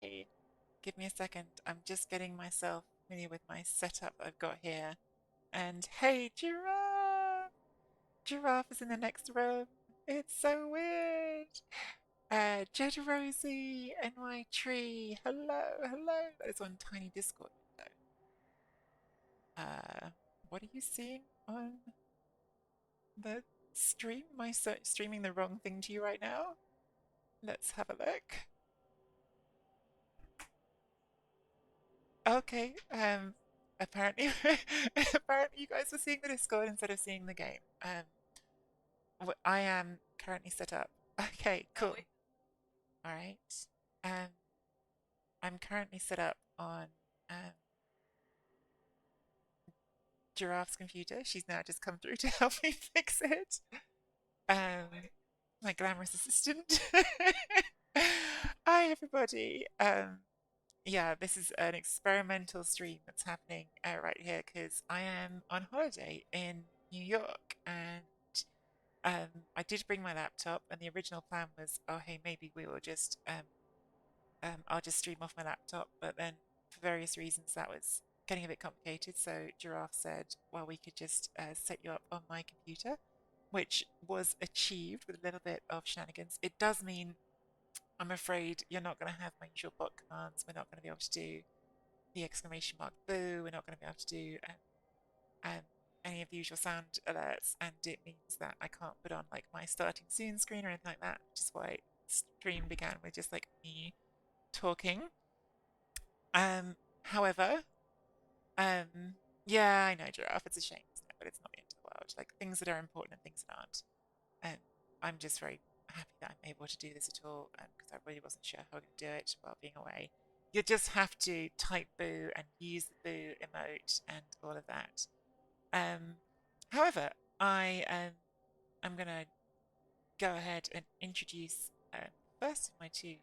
Okay, give me a second. I'm just getting myself familiar with my setup I've got here. And hey, Giraffe! Giraffe is in the next room. It's so weird. Jed Rosie and my tree. Hello, hello. That is one tiny Discord window. What are you seeing on the stream? Am I streaming the wrong thing to you right now? Let's have a look. Okay, apparently, apparently you guys were seeing the Discord instead of seeing the game. I am currently set up. Okay, cool. All right. Um, I'm currently set up on um, Giraffe's computer. She's now just come through to help me fix it. Um, my glamorous assistant. Hi, everybody. Yeah, this is an experimental stream that's happening right here because I am on holiday in New York and I did bring my laptop and the original plan was, oh, hey, maybe we will just, I'll just stream off my laptop. But then for various reasons that was getting a bit complicated. So Giraffe said, well, we could just set you up on my computer, which was achieved with a little bit of shenanigans. It does mean I'm afraid you're not going to have my usual bot commands. We're not going to be able to do the exclamation mark boo. We're not going to be able to do um, any of the usual sound alerts, and it means that I can't put on like my starting soon screen or anything like that, which is why stream began with just like me talking. However, yeah, I know, Giraffe. It's a shame, isn't it? But it's not the end of the world. Like things that are important and things that aren't. Um, I'm just very happy that I'm able to do this at all because I really wasn't sure how I could do it while being away. You just have to type boo and use the boo emote and all of that. However, I'm gonna go ahead and introduce first of my two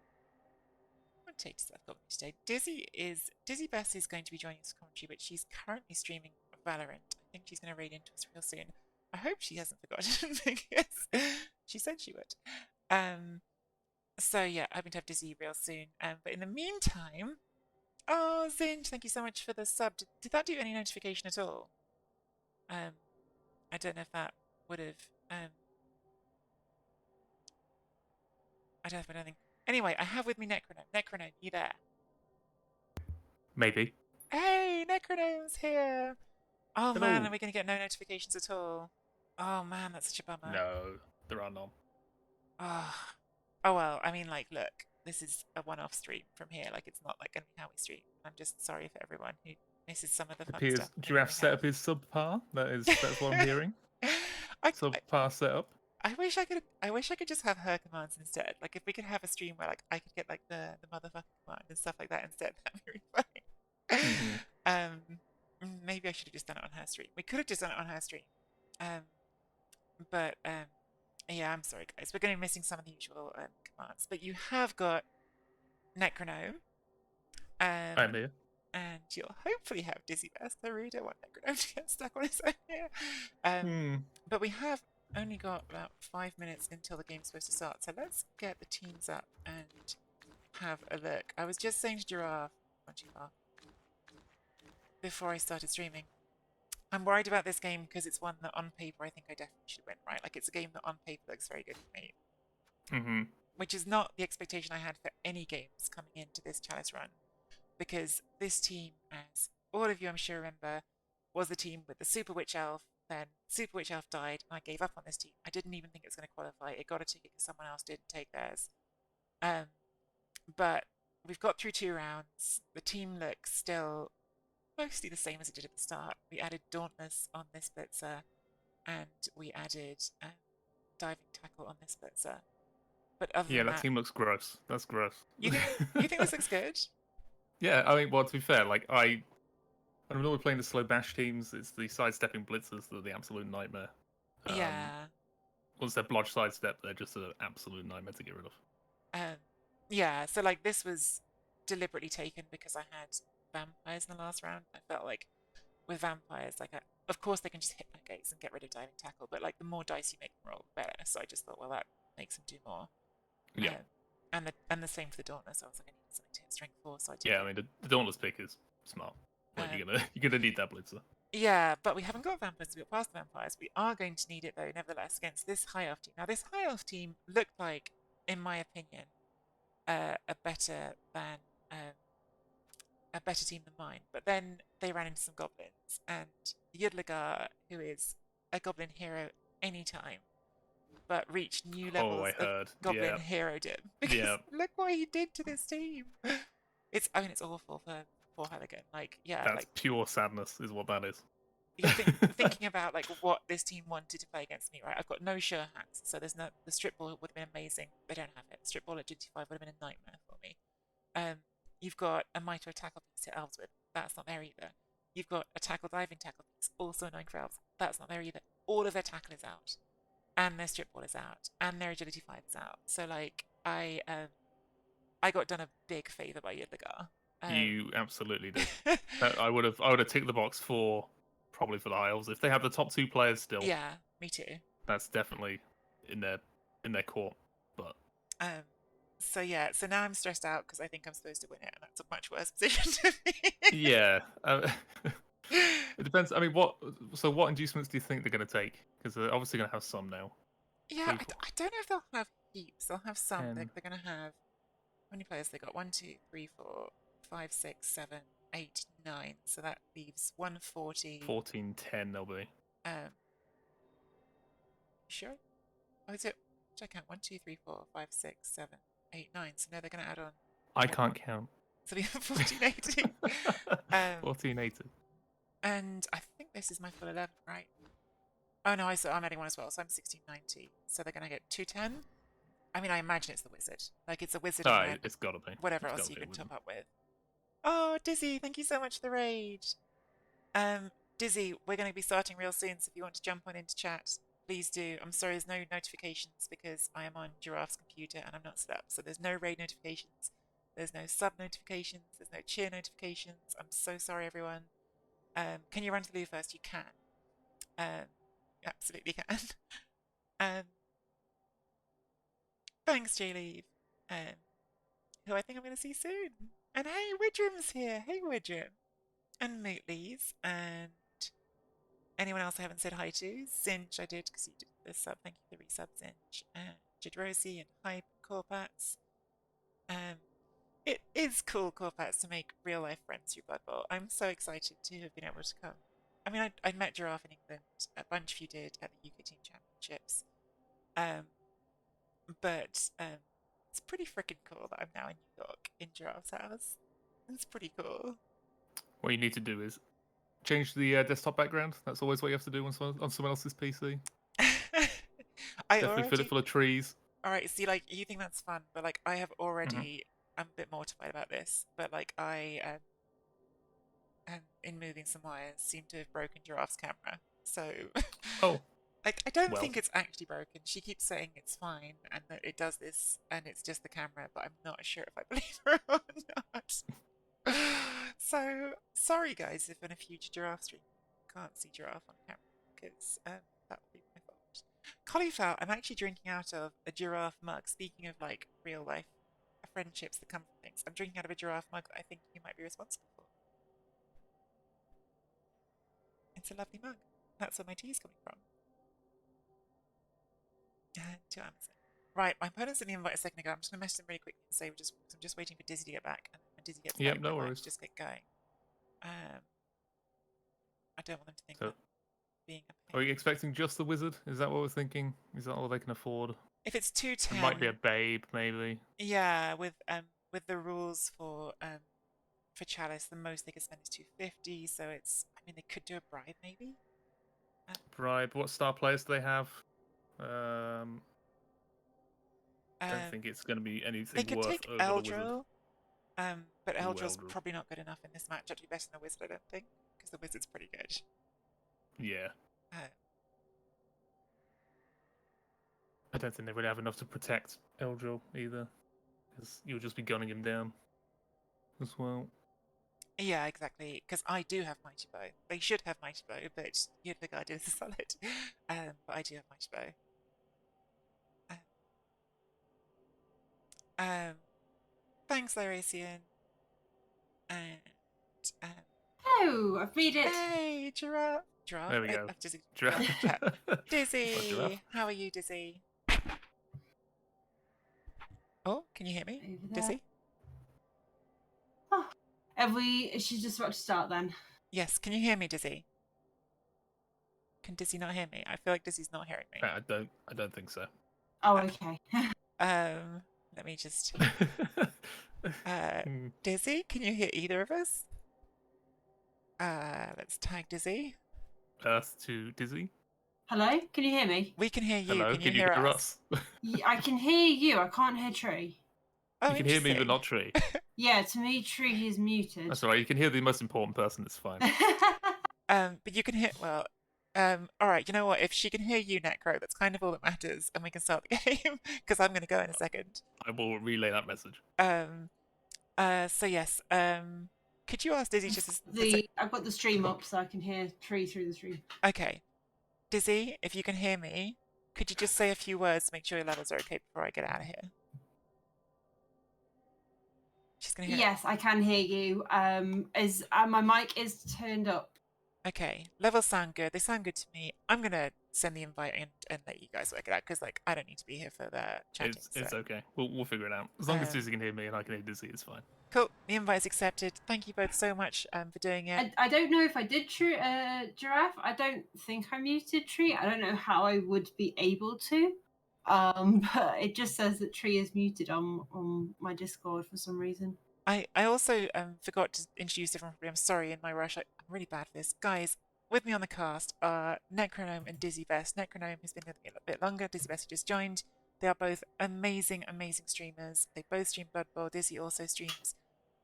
commentators I've got today. Dizzybess is going to be joining us for commentary, but she's currently streaming Valorant. I think she's going to raid into us real soon. I hope she hasn't forgotten because she said she would. So yeah, hoping to have Dizzy real soon. But in the meantime, oh Zinj, thank you so much for the sub. Did that do any notification at all? I don't know if that would have. I don't know. I don't think. Anyway, I have with me Necrognome. Necrognome, you there? Maybe. Hey, Necrognome's here. Oh Hello. man, are we going to get no notifications at all? Oh man, that's such a bummer. No, there are none. Oh, oh well. I mean, like, look, this is a one-off stream from here. Like, it's not like going to be how we stream. I'm just sorry for everyone who misses some of the fun Appears stuff we Giraffe normally setup is subpar. That's what I'm hearing. I, I Subpar setup. I wish I could just have her commands instead. Like if we could have a stream where like I could get like the motherfucking command and stuff like that instead, that'd be really funny. Mm-hmm. Maybe I should have just done it on her stream. We could have just done it on her stream. Um, but yeah, I'm sorry guys. We're going to be missing some of the usual commands. But you have got Necronome. I'm here. And you'll hopefully have Dizzybess. I really don't want Necronome to get stuck on his own here. But we have only got about 5 minutes until the game's supposed to start. So let's get the teams up and have a look. I was just saying to Giraffe, before I started streaming, I'm worried about this game because it's one that on paper I think I definitely should win, right? Like it's a game that on paper looks very good for me. Mm-hmm. Which is not the expectation I had for any games coming into this Chalice run. Because this team, as all of you I'm sure remember, was the team with the Super Witch Elf. Then Super Witch Elf died, and I gave up on this team. I didn't even think it was going to qualify. It got a ticket because someone else didn't take theirs. But we've got through 2 rounds. The team looks still mostly the same as it did at the start. We added Dauntless on this Blitzer, and we added Diving Tackle on this Blitzer. But other Yeah, than that that, team looks gross. That's gross. you think this looks good? Yeah, I mean, well, to be fair, like I when we're playing the slow bash teams, it's the sidestepping blitzers that are the absolute nightmare. Yeah. Once they're blodge sidestep, they're just an absolute nightmare to get rid of. Um, yeah, so like this was deliberately taken because I had vampires in the last round. I felt like with vampires, like of course they can just hit my gates and get rid of diving tackle, but like the more dice you make them roll, the better. So I just thought, well, that makes them do more. Yeah. And the same for the Dauntless. I was like, I need so I hit strength 4, so I do Yeah, I get... mean the Dauntless pick is smart. Like Um, you're gonna need that blitzer. yeah, but we haven't got vampires to get past the vampires. We are going to need it, though, nevertheless, against this high elf team. Now, this high elf team looked like, in my opinion, a better than a better team than mine. But then they ran into some goblins, and Yudlagar, who is a goblin hero anytime, but reached new Oh, I levels of heard. goblin Yeah, herodom because yeah. look what he did to this team. I mean, it's awful for poor Halligan. Like, yeah, That's like pure sadness, is what that is. you're thinking about like what this team wanted to play against me, right? I've got no sure hands, so there's no the strip ball would have been amazing. They don't have it. The strip ball at GT5 would have been a nightmare for me. Um, you've got a mitre tackle piece to elves with. That's not there either. You've got a tackle diving tackle piece, also annoying for elves. That's not there either. All of their tackle is out, and their strip ball is out, and their agility 5 is out. So like I got done a big favour by Yudlagar. You absolutely did. Um, I would have ticked the box for probably for the Isles. If they have the top two players still, yeah, me too. that's definitely in their court. But Um, so yeah, so now I'm stressed out because I think I'm supposed to win it, and that's a much worse position to be yeah, it depends. I mean, what inducements do you think they're going to take? Because they're obviously going to have some now. Yeah, Three, four, I don't know if they'll have heaps. They'll have some. 10, They're going to have how many players they got? 1, 2, 3, 4, 5, 6, 7, 8, 9. So that leaves 140. 14, 10 they'll be. Sure. Oh, is it? Check out 1, 2, 3, 4, 5, 6, 7, 8, 9. So now they're going to add on. I can't count. So we have 1480. Um, 1480. and I think this is my full 11, right? Oh no, I'm adding one as well, so I'm 1690. So they're going to get 210. I mean, I imagine it's the wizard. Like it's a wizard and then It's gotta be. whatever It's else gotta you be can with them. top up with. Oh, Dizzy, thank you so much for the raid. Dizzy, we're going to be starting real soon, so if you want to jump on into chat, please do. I'm sorry, there's no notifications because I am on Giraffe's computer and I'm not set up. So there's no raid notifications, there's no sub notifications, there's no cheer notifications. I'm so sorry, everyone. Can you run to the loo first? You can. You absolutely can. um, thanks, J-Leave. Who I think I'm going to see soon. And hey, Widram's here. Hey, Widram. And Mootleys. And anyone else I haven't said hi to? Zinch, I did because you did the sub. Thank you for the resub, Zinch. And Jadrosi and Hype and Corpats. It is cool, Corpats, to make real life friends through Blood Bowl. I'm so excited to have been able to come. I mean, I met Giraffe in England. A bunch of you did at the UK Team Championships. Um, but it's pretty freaking cool that I'm now in New York in Giraffe's house. It's pretty cool. What you need to do is change the desktop background. That's always what you have to do on someone else's PC. I Definitely fill it already. full of trees. All right, see, like you think that's fun, but like I have Mm-hmm. already. I'm a bit mortified about this, but like I in moving some wires, seem to have broken Giraffe's camera. So Oh, I don't well. think it's actually broken. She keeps saying it's fine and that it does this and it's just the camera, but I'm not sure if I believe her or not. So sorry, guys, if in a future Giraffe stream you can't see Giraffe on camera because that will be my fault. Cauliflower, I'm actually drinking out of a giraffe mug. Speaking of like real life friendships that come from things, I'm drinking out of a giraffe mug that I think you might be responsible for. It's a lovely mug. That's where my tea is coming from. To Amazon. Right, my opponent sent me an invite a second ago. I'm just going to message them really quickly and say I'm just waiting for Dizzy to get back. And when Dizzy gets Yep, back, no we might worries. just get going. I don't want them to think So, I'm being a are pain. you expecting just the wizard? Is that what we're thinking? Is that all they can afford? If it's It might be a 210, babe, maybe. yeah, with the rules for Chalice, the most they could spend is 250. So it's, I mean, they could do a bribe maybe. Bribe. What star players do they have? Don't Um, think it's going to be they anything could worth take over the wizard. Eldril, but Ooh, Eldril's Eldred. probably not good enough in this match. Actually, better than the wizard, I don't think, because the wizard's pretty good. Yeah. Uh, I don't think they really have enough to protect Eldril either, because you'll just be gunning him down as well. Yeah, exactly. Because I do have Mighty Bow. They should have Mighty Bow, but you're the guy doing the solid. But I do have Mighty Bow. Um, Thanks, Lyrasian. And Oh, I've made it. hey, Giraffe. Giraffe? There we go. I've just Giraffe. in chat. What, Dizzy, giraffe? how are you, Dizzy? Oh, can you hear me, Over there. Dizzy? Oh, she's just about to start then. Yes, can you hear me, Dizzy? Can Dizzy not hear me? I feel like Dizzy's not hearing me. I don't think so. Oh, okay. Let me just. Dizzy, can you hear either of us? Let's tag Dizzy. Earth to Dizzy. Hello, can you hear me? We can hear you. Hello, Can you hear us? I can hear you. I can't hear Tree. Oh, you can hear me, but interesting. not Tree. Yeah, to me, Tree is muted. That's all right. You can hear the most important person. It's fine. But you can hear. Well, all right. You know what? If she can hear you, Necro, that's kind of all that matters, and we can start the game because I'm going to go in a second. I will relay that message. So yes. Could you ask Dizzy just? I've got the stream up so I can hear Tree through the stream. Okay, Dizzy, if you can hear me, could you just say a few words to make sure your levels are okay before I get out of here? She's gonna hear. Yes, I can hear you. My mic is turned up. Okay, levels sound good. They sound good to me. I'm gonna send the invite and let you guys work it out because like I don't need to be here for the chatting. It's so. okay. We'll figure it out. As long as Dizzy can hear me and I can hear Dizzy, it's fine. Cool. The invite is accepted. Thank you both so much for doing it. I don't know if I did Giraffe. I don't think I muted Tree. I don't know how I would be able to. But it just says that Tree is muted on my Discord for some reason. I also forgot to introduce everyone. I'm sorry in my rush. I'm really bad for this. Guys, with me on the cast are Necrognome and Dizzybess. Necrognome has been with me a little bit longer. Dizzybess who just joined. They are both amazing, amazing streamers. They both stream Blood Bowl. Dizzy also streams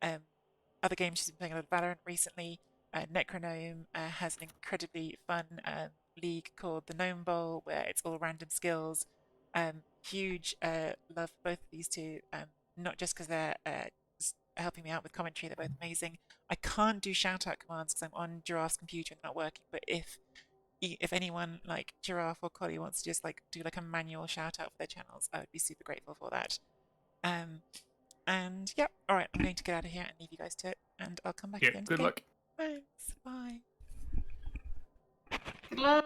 other games. She's been playing a lot of Valorant recently. Necrognome has an incredibly fun league called the Gnome Bowl, where it's all random skills. Huge love for both of these two, not just because they're helping me out with commentary. They're both amazing. I can't do shout out commands because I'm on Giraffe's computer and they're not working. But if anyone like Giraffe or Collie wants to just like do like a manual shout out for their channels, I would be super grateful for that. And yeah, all right, I'm going to get out of here and leave you guys to it, and I'll come back again. Good luck. Thanks. Bye. Good luck.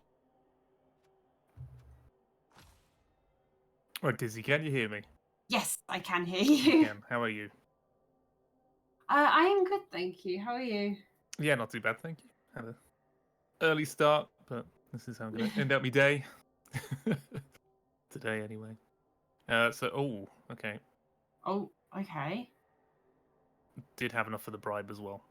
Right, Dizzy, can you hear me? Yes, I can hear you. How are you? I am good, thank you. How are you? Yeah, not too bad, thank you. Had an early start, but this is how I'm going to end out my day. Today, anyway. Okay. Oh, okay. Did have enough for the bribe as well.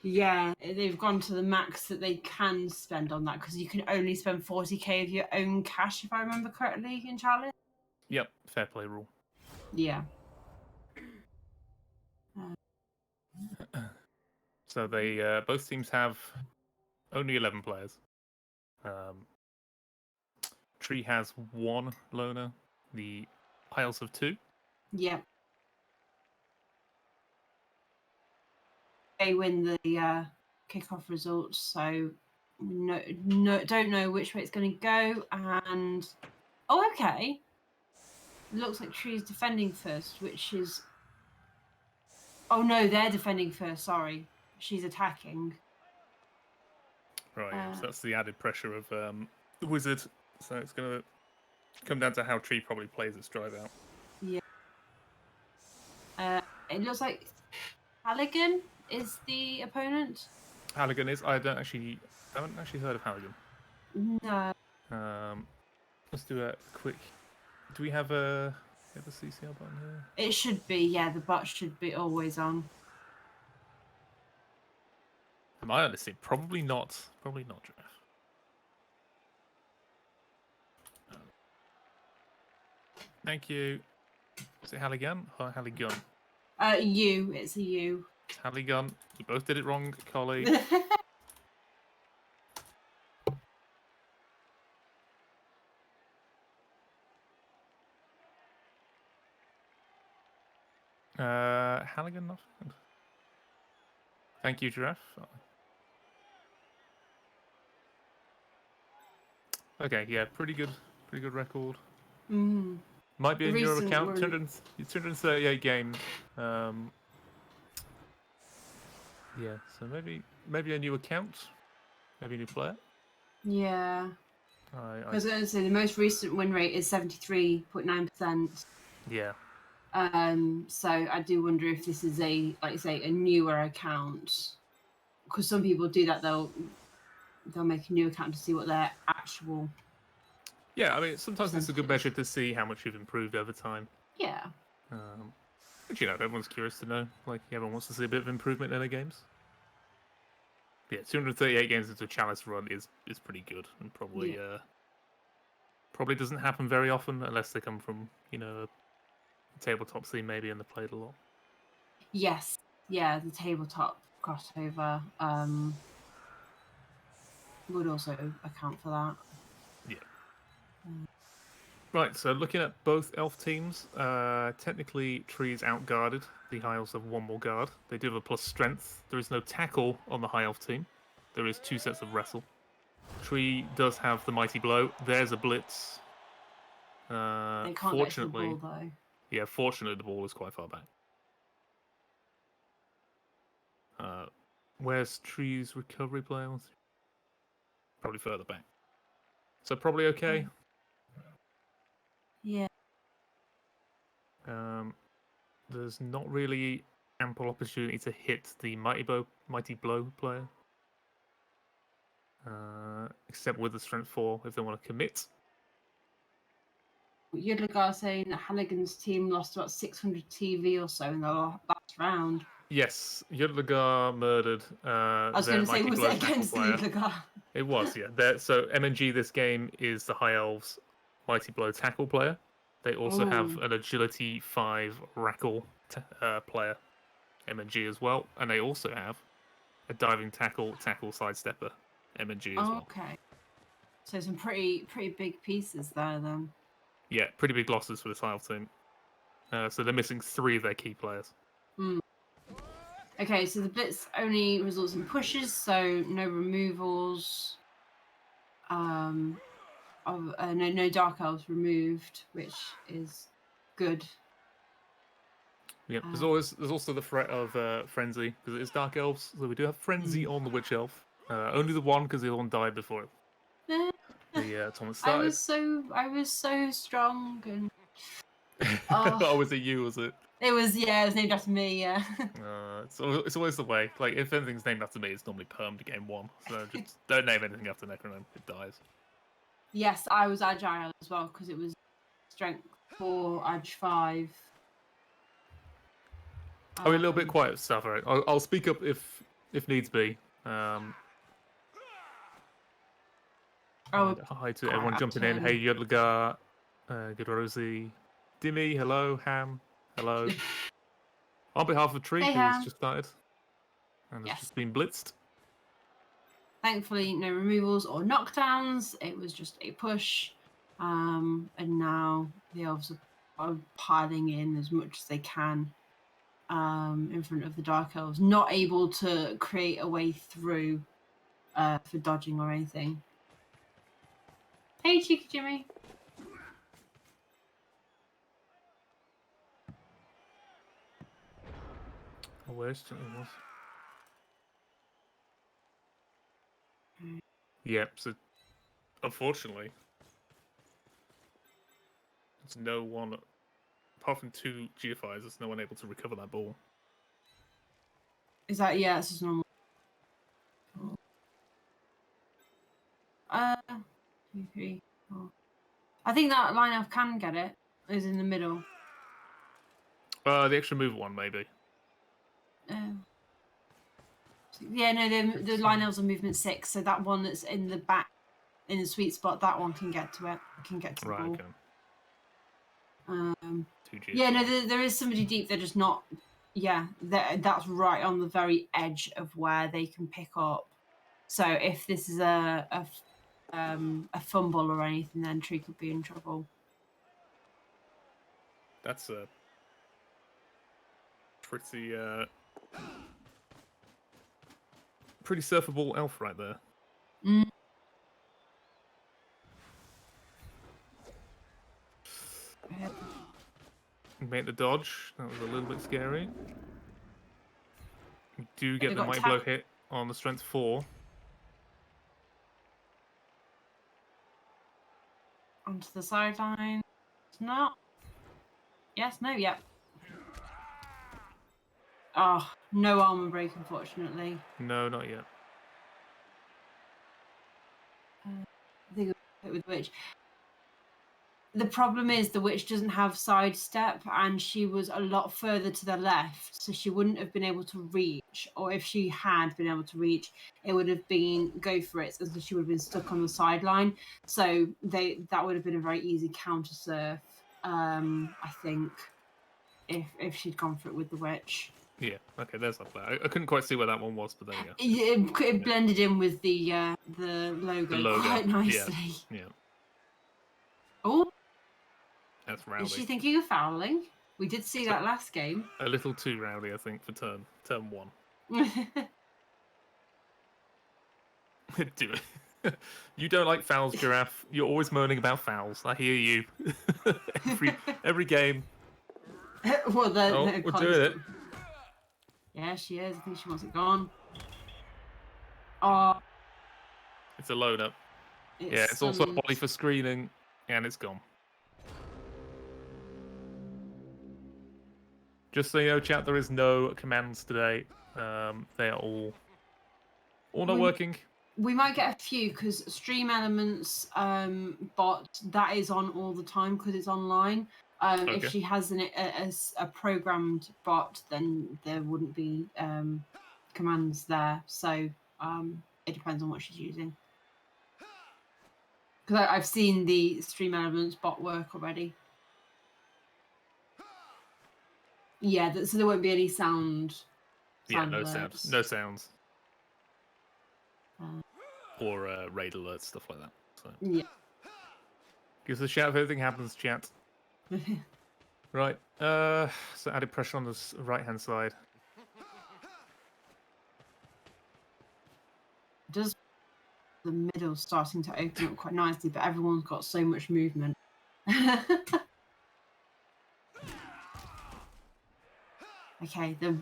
Yeah, they've gone to the max that they can spend on that because you can only spend 40k of your own cash, if I remember correctly, in Chalice. Yep, fair play rule. Yeah. So they both teams have only 11 players. Tree has 1 loner. The Isles have 2. Yeah. They win the kickoff results, so don't know which way it's going to go. And okay, looks like Tree's defending first, which is. Oh no, they're defending first. Sorry, she's attacking. Right, so that's the added pressure of the wizard. So it's going to come down to how Tree probably plays its drive out. Yeah. It looks like Halligun is the opponent. Halligun is. I haven't actually heard of Halligun. No. Let's do a quick. Do we have a CCR button here? It should be. Yeah, the bot should be always on. Am I honestly probably not? Probably not, Jeff. Thank you. Is it Halligun or Halligun? It's a U. Halligun. You both did it wrong, Collie. Halligan not found. Thank you, Giraffe. Okay, yeah, pretty good record. Might be The a newer recent account. one- 238 games. Yeah, so maybe a new account, maybe a new player. Yeah. I Because I was going to say the most recent win rate is 73.9%. yeah. So I do wonder if this is a, like you say, a newer account. Because some people do that, they'll make a new account to see what their actual. Yeah, I mean, sometimes it's a good measure to see how much you've improved over time. Yeah. But everyone's curious to know. Like, everyone wants to see a bit of improvement in their games. Yeah, 238 games into a Chalice run is pretty good, and probably probably doesn't happen very often unless they come from a tabletop scene maybe and they played a lot. Yes. Yeah, the tabletop crossover would also account for that. Yeah. Right, so looking at both elf teams, technically Tree's outguarded. The high elves have one more guard. They do have a plus strength. There is no tackle on the high elf team. There is 2 sets of wrestle. Tree does have the mighty blow. There's a blitz. They can't get to the Fortunately, ball though. yeah, fortunately the ball is quite far back. Where's Tree's recovery player? Probably further back. So probably okay. Yeah. There's not really ample opportunity to hit the mighty blow player. Except with the strength 4 if they want to commit. Yudlagar saying that Halligan's team lost about 600 TV or so in the last round. Yes, Yudlagar murdered I was their going to say, mighty was blow it tackle against the player. Yudlagar? It was, yeah. So MNG this game is the High Elves mighty blow tackle player. They also have Ooh. an agility 5 rackle player, MNG as well, and they also have a diving tackle sidestepper, MNG as well. Okay. So some pretty big pieces there then. Yeah, pretty big losses for this High Elf team. So they're missing 3 of their key players. Okay, so the blitz only results in pushes, so no removals. No dark elves removed, which is good. Yeah, there's also the threat of frenzy because it is dark elves, so we do have frenzy on the witch elf. Only the one because the other one died before Eh, the tournament I started. was so strong and Oh, was it you? Was it? it was named after me. Yeah. It's always the way. Like if anything's named after me, it's normally permed game 1. So just don't name anything after Necrognome. It dies. Yes, I was agile as well because it was strength 4, edge 5. A little bit quiet stuff. All right, I'll speak up if needs be. Hi to everyone jumping in. Hey, Yudlagar, good Rosie, Dimmy, hello, Ham, hello. On behalf of Tree, Hey, who has Ham. just started and has Yes. just been blitzed. Thankfully, no removals or knockdowns. It was just a push. And now the elves are piling in as much as they can in front of the dark elves, not able to create a way through for dodging or anything. Hey, Cheeky Jimmy. Oh, where's Jimmy? Yep. So, unfortunately, there's no one apart from 2 GFIs. There's no one able to recover that ball. Is that it's just normal. 2, 3, 4. I think that line elf can get it. Is in the middle. The extra move one maybe. Yeah, no, the line elves are movement 6, so that one that's in the back, in the sweet spot, that one can get to it. Can get to the ball. Okay. 2 GFIs. Yeah, no, there is somebody deep. They're just not. Yeah, that's right on the very edge of where they can pick up. So if this is a fumble or anything, then Tree could be in trouble. That's a pretty surfable elf right there. Make the dodge. That was a little bit scary. We do get They the got might blow hit on the strength 4. Onto the sideline. It's not. Yes, no, yep. Oh, no armor break, unfortunately. No, not yet. I think it with Witch. The problem is the Witch doesn't have sidestep, and she was a lot further to the left, so she wouldn't have been able to reach. Or if she had been able to reach, it would have been go for it, as she would have been stuck on the sideline. So that would have been a very easy counter surf, I think, if she'd gone for it with the Witch. Yeah, okay, there's that. I couldn't quite see where that one was, but there you go. It blended in with the logo quite nicely. Yeah. Oh, That's rowdy. is she thinking of fouling? We did see that last game. A little too rowdy, I think, for turn 1. Do it. You don't like fouls, Giraffe. You're always moaning about fouls. I hear you. every game. Well, We're doing it. Yeah, she is. I think she wants it gone. Oh. It's a load up. It's also a body for screening, and it's gone. Just so you know, chat, there is no commands today. They are all not working. We might get a few because Stream Elements bot that is on all the time because it's online. If she has a programmed bot, then there wouldn't be commands there. So it depends on what she's using. Because I've seen the Stream Elements bot work already. Yeah, so there won't be any sound Yeah, no alerts. sounds. No sounds. Or raid alerts, stuff like that. So. Yeah. Give us a shout if anything happens, chat. Right. So added pressure on the right-hand side. Does the middle starting to open up quite nicely, but everyone's got so much movement. Okay, the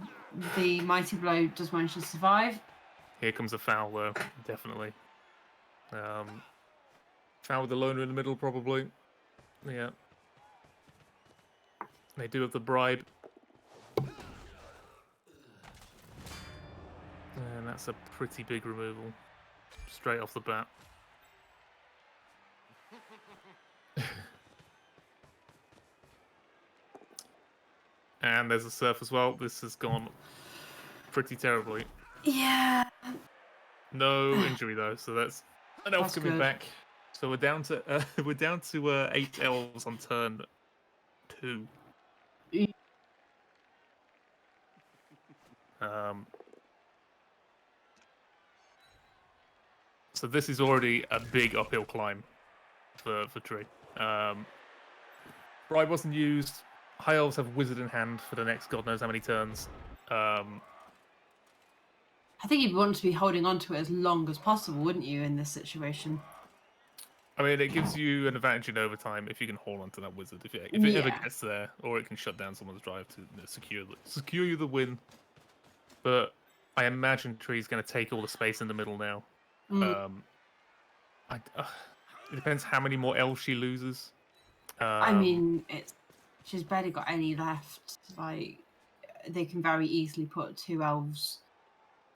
mighty blow does manage to survive. Here comes a foul, though, definitely. Foul with the loner in the middle, probably. Yeah. They do have the bribe. And that's a pretty big removal. Straight off the bat. And there's a surf as well. This has gone pretty terribly. Yeah. No injury though, so that's an elf coming good. back. So we're down to 8 elves on turn 2. So this is already a big uphill climb for Tree. Bribe wasn't used. High elves have wizard in hand for the next god knows how many turns. I think you'd want to be holding on to it as long as possible, wouldn't you, in this situation? I mean, it gives you an advantage in overtime if you can hold on to that wizard. If it ever gets there, or it can shut down someone's drive to secure you the win. But I imagine Tree's going to take all the space in the middle now. It depends how many more elves she loses. I mean, she's barely got any left. Like, they can very easily put 2 elves.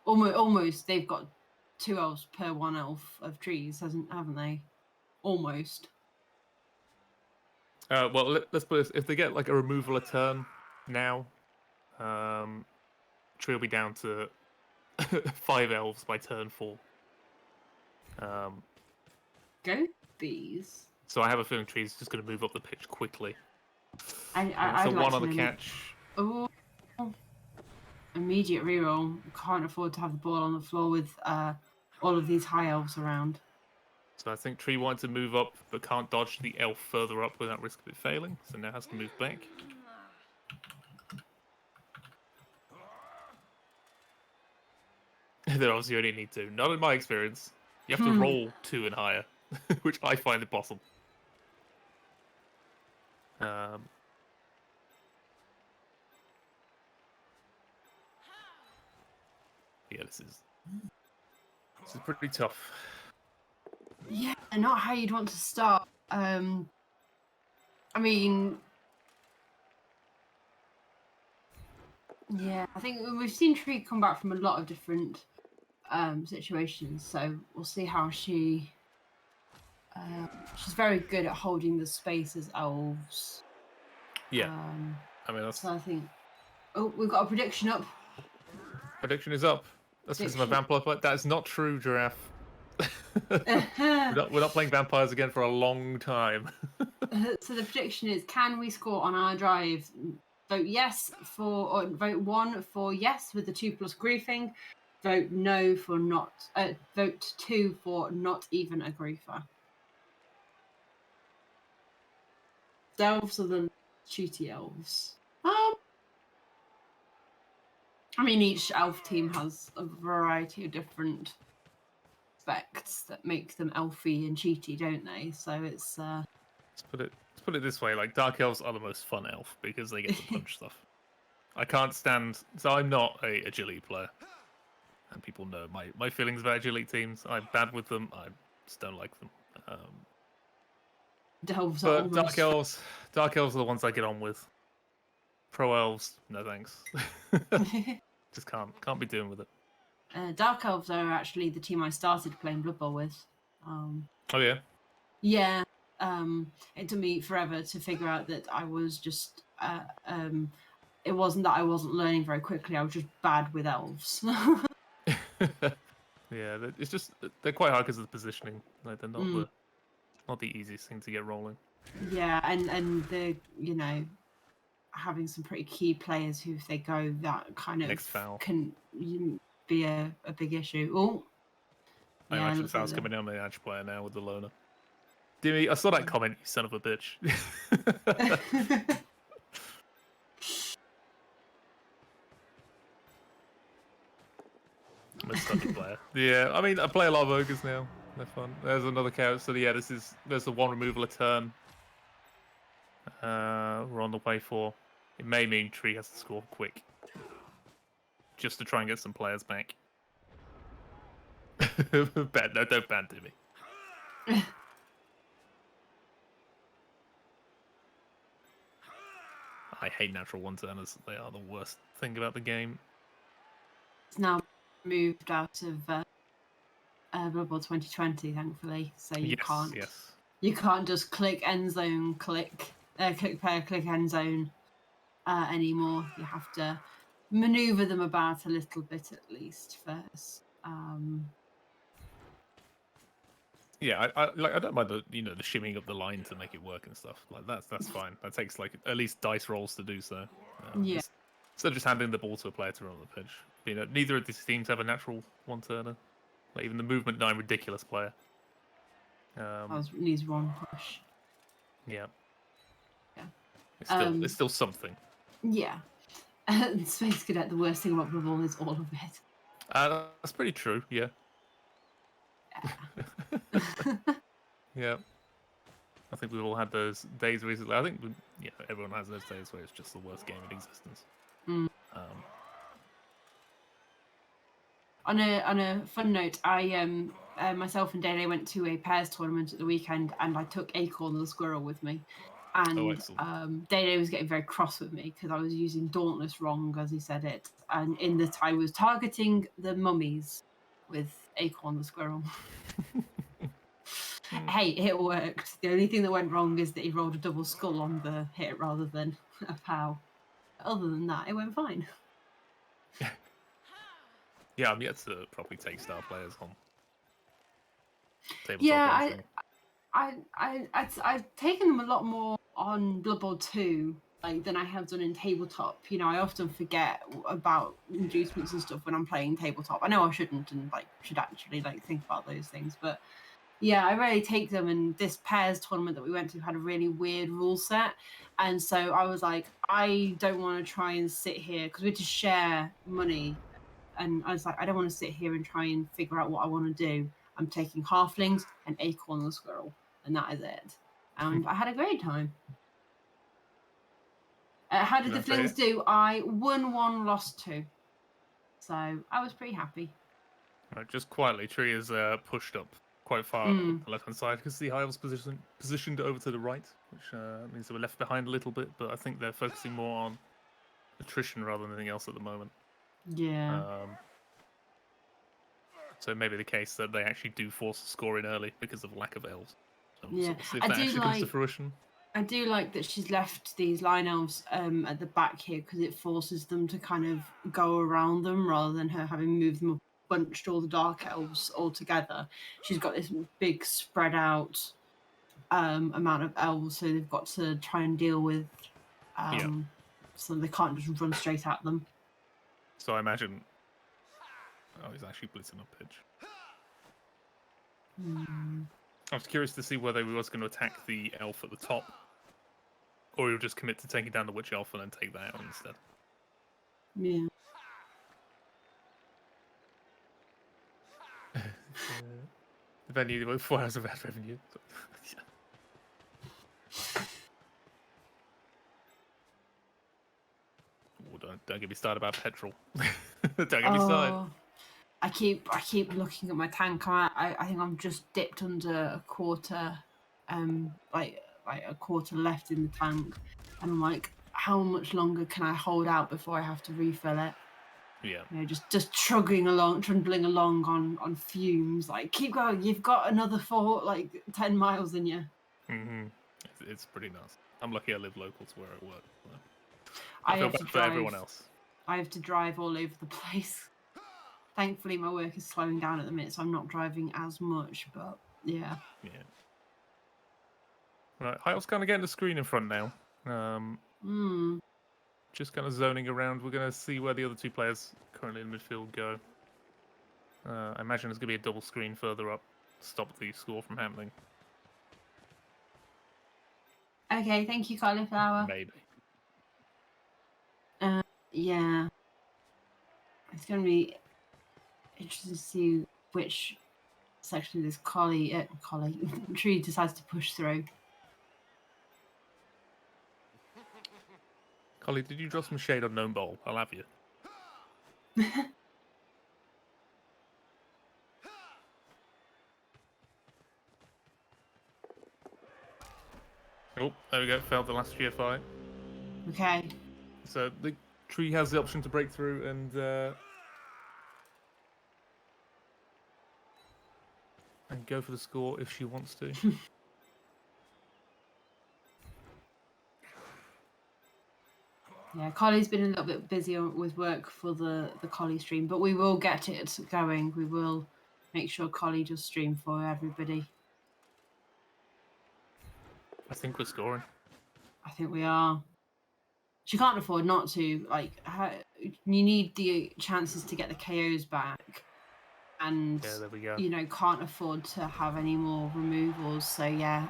Almost, they've got 2 elves per 1 elf of trees, haven't they? Almost. Well, let's put this. If they get like a removal a turn now, Tree will be down to 5 elves by turn 4. Go bees. So I have a feeling Tree's just going to move up the pitch quickly. I'd so like one to on the know- catch. Oh, immediate reroll. Can't afford to have the ball on the floor with all of these high elves around. So I think Tree wanted to move up, but can't dodge the elf further up without risk of it failing. So now has to move back. They obviously only need to. Not in my experience. You have to roll 2 and higher, which I find impossible. Yeah, this is pretty tough. Yeah, not how you'd want to start. I mean, yeah, I think we've seen Tree come back from a lot of different situations, so we'll see how she's very good at holding the space as elves. Yeah, I mean that's. So I think. Oh, we've got a prediction up. Prediction is up. That's because my vampire fight. That is not true, Giraffe. we're not playing vampires again for a long time. So the prediction is: can we score on our drive? Vote yes or vote 1 for yes with the 2+ griefing. Vote no for not. Vote 2 for not even a griefer. The elves are the shooty elves. I mean, each elf team has a variety of different specs that make them elfy and cheaty, don't they? So it's Let's put it this way: like dark elves are the most fun elf because they get to punch stuff. I can't stand. So I'm not a agility player, and people know my feelings about agility teams. I'm bad with them. I just don't like them. elves are But almost dark elves are the ones I get on with. Pro elves, no thanks. Just can't be doing with it. Dark elves are actually the team I started playing Blood Bowl with. Oh yeah. Yeah. It took me forever to figure out that I was just. It wasn't that I wasn't learning very quickly. I was just bad with elves. Yeah, it's just they're quite hard because of the positioning. Like they're not the easiest thing to get rolling. Yeah, and the having some pretty key players who, if they go, that kind of Next foul can be a big issue. Oh, I yeah, imagine looks foul's like coming down my edge player now with the loner. Dimmy, I saw that comment, you son of a bitch. I'm a study player. Yeah, I mean, I play a lot of ogres now. They're fun. There's another carrot. So yeah, there's the one removal a turn. We're on the way for. It may mean Tree has to score quick, just to try and get some players back. Bad, no, don't ban Dimmy. I hate natural one-turners. They are the worst thing about the game. It's now moved out of Blood Bowl 2020, thankfully, so you can't. Yes. You can't just click end zone, click player, click end zone anymore. You have to maneuver them about a little bit at least first. Yeah, I don't mind the the shimming up the line to make it work and stuff. Like that's fine. That takes like at least dice rolls to do so. Yeah. Instead of just handing the ball to a player to run on the pitch. Neither of these teams have a natural one-turner. Like even the movement 9 ridiculous player. Needs one push. Yeah. Yeah. It's still something. Yeah. Space Cadet, the worst thing about Blood Bowl is all of it. That's pretty true. Yeah. Yeah. I think we've all had those days recently. I think everyone has those days where it's just the worst game in existence. On a fun note, I myself and Dele went to a pairs tournament at the weekend, and I took Acorn the squirrel with me. And Dele was getting very cross with me because I was using Dauntless wrong, as he said it, and in that I was targeting the mummies with Acorn the squirrel. Hey, it worked. The only thing that went wrong is that he rolled a double skull on the hit rather than a POW. Other than that, it went fine. Yeah, I'm yet to properly take star players on. Yeah, I've taken them a lot more on Blood Bowl 2 than I have done in tabletop. I often forget about inducements and stuff when I'm playing tabletop. I know I shouldn't and should actually think about those things, but yeah, I rarely take them. And this pairs tournament that we went to had a really weird rule set, and so I was like, I don't want to try and sit here because we had to share money, and I was like, I don't want to sit here and try and figure out what I want to do. I'm taking halflings and Acorn the squirrel, and that is it. And I had a great time. How did the flings do? I won 1, lost 2. So I was pretty happy. Right, just quietly, Tree is pushed up quite far up the left-hand side because the High Elves positioned over to the right, which means they were left behind a little bit, but I think they're focusing more on attrition rather than anything else at the moment. Yeah. So it may be the case that they actually do force a score in early because of lack of elves. So Yeah. we'll see if that actually comes to fruition. I do like that she's left these line elves at the back here because it forces them to kind of go around them rather than her having moved them bunched all the dark elves all together. She's got this big spread out amount of elves, so they've got to try and deal with so they can't just run straight at them. So I imagine he's actually blitzing up pitch. I was curious to see whether he was going to attack the elf at the top, or he'll just commit to taking down the witch elf and then take that out instead. Yeah. The venue with 4 hours of ad revenue. Oh, don't get me started about petrol. Don't get me started. I keep looking at my tank. I think I'm just dipped under a quarter, like a quarter left in the tank, and I'm like, how much longer can I hold out before I have to refill it? Yeah. You know, just trundling along on fumes. Like, keep going. You've got another 10 miles in you. It's pretty nice. I'm lucky I live local to where I work. So I feel have to bad for drive. everyone else. I have to drive all over the place. Thankfully, my work is slowing down at the minute, so I'm not driving as much. But yeah. Yeah. Right, Hyle's kind of getting the screen in front now. Just kind of zoning around. We're going to see where the other two players currently in midfield go. I imagine there's going to be a double screen further up to stop the score from happening. Okay, thank you, cauliflower. Maybe. Yeah. It's going to be interesting to see which section of this collie tree decides to push through. Collie, did you drop some shade on Gnome Bowl? I'll have you. Oh, there we go. Failed the last GFI. Okay. So the tree has the option to break through and go for the score if she wants to. Yeah, Collie's been a little bit busy with work for the Collie stream, but we will get it going. We will make sure Collie does stream for everybody. I think we're scoring. I think we are. She can't afford not to. Like, you need the chances to get the KOs back, and yeah, there we go. you know, can't afford to have any more removals. So yeah,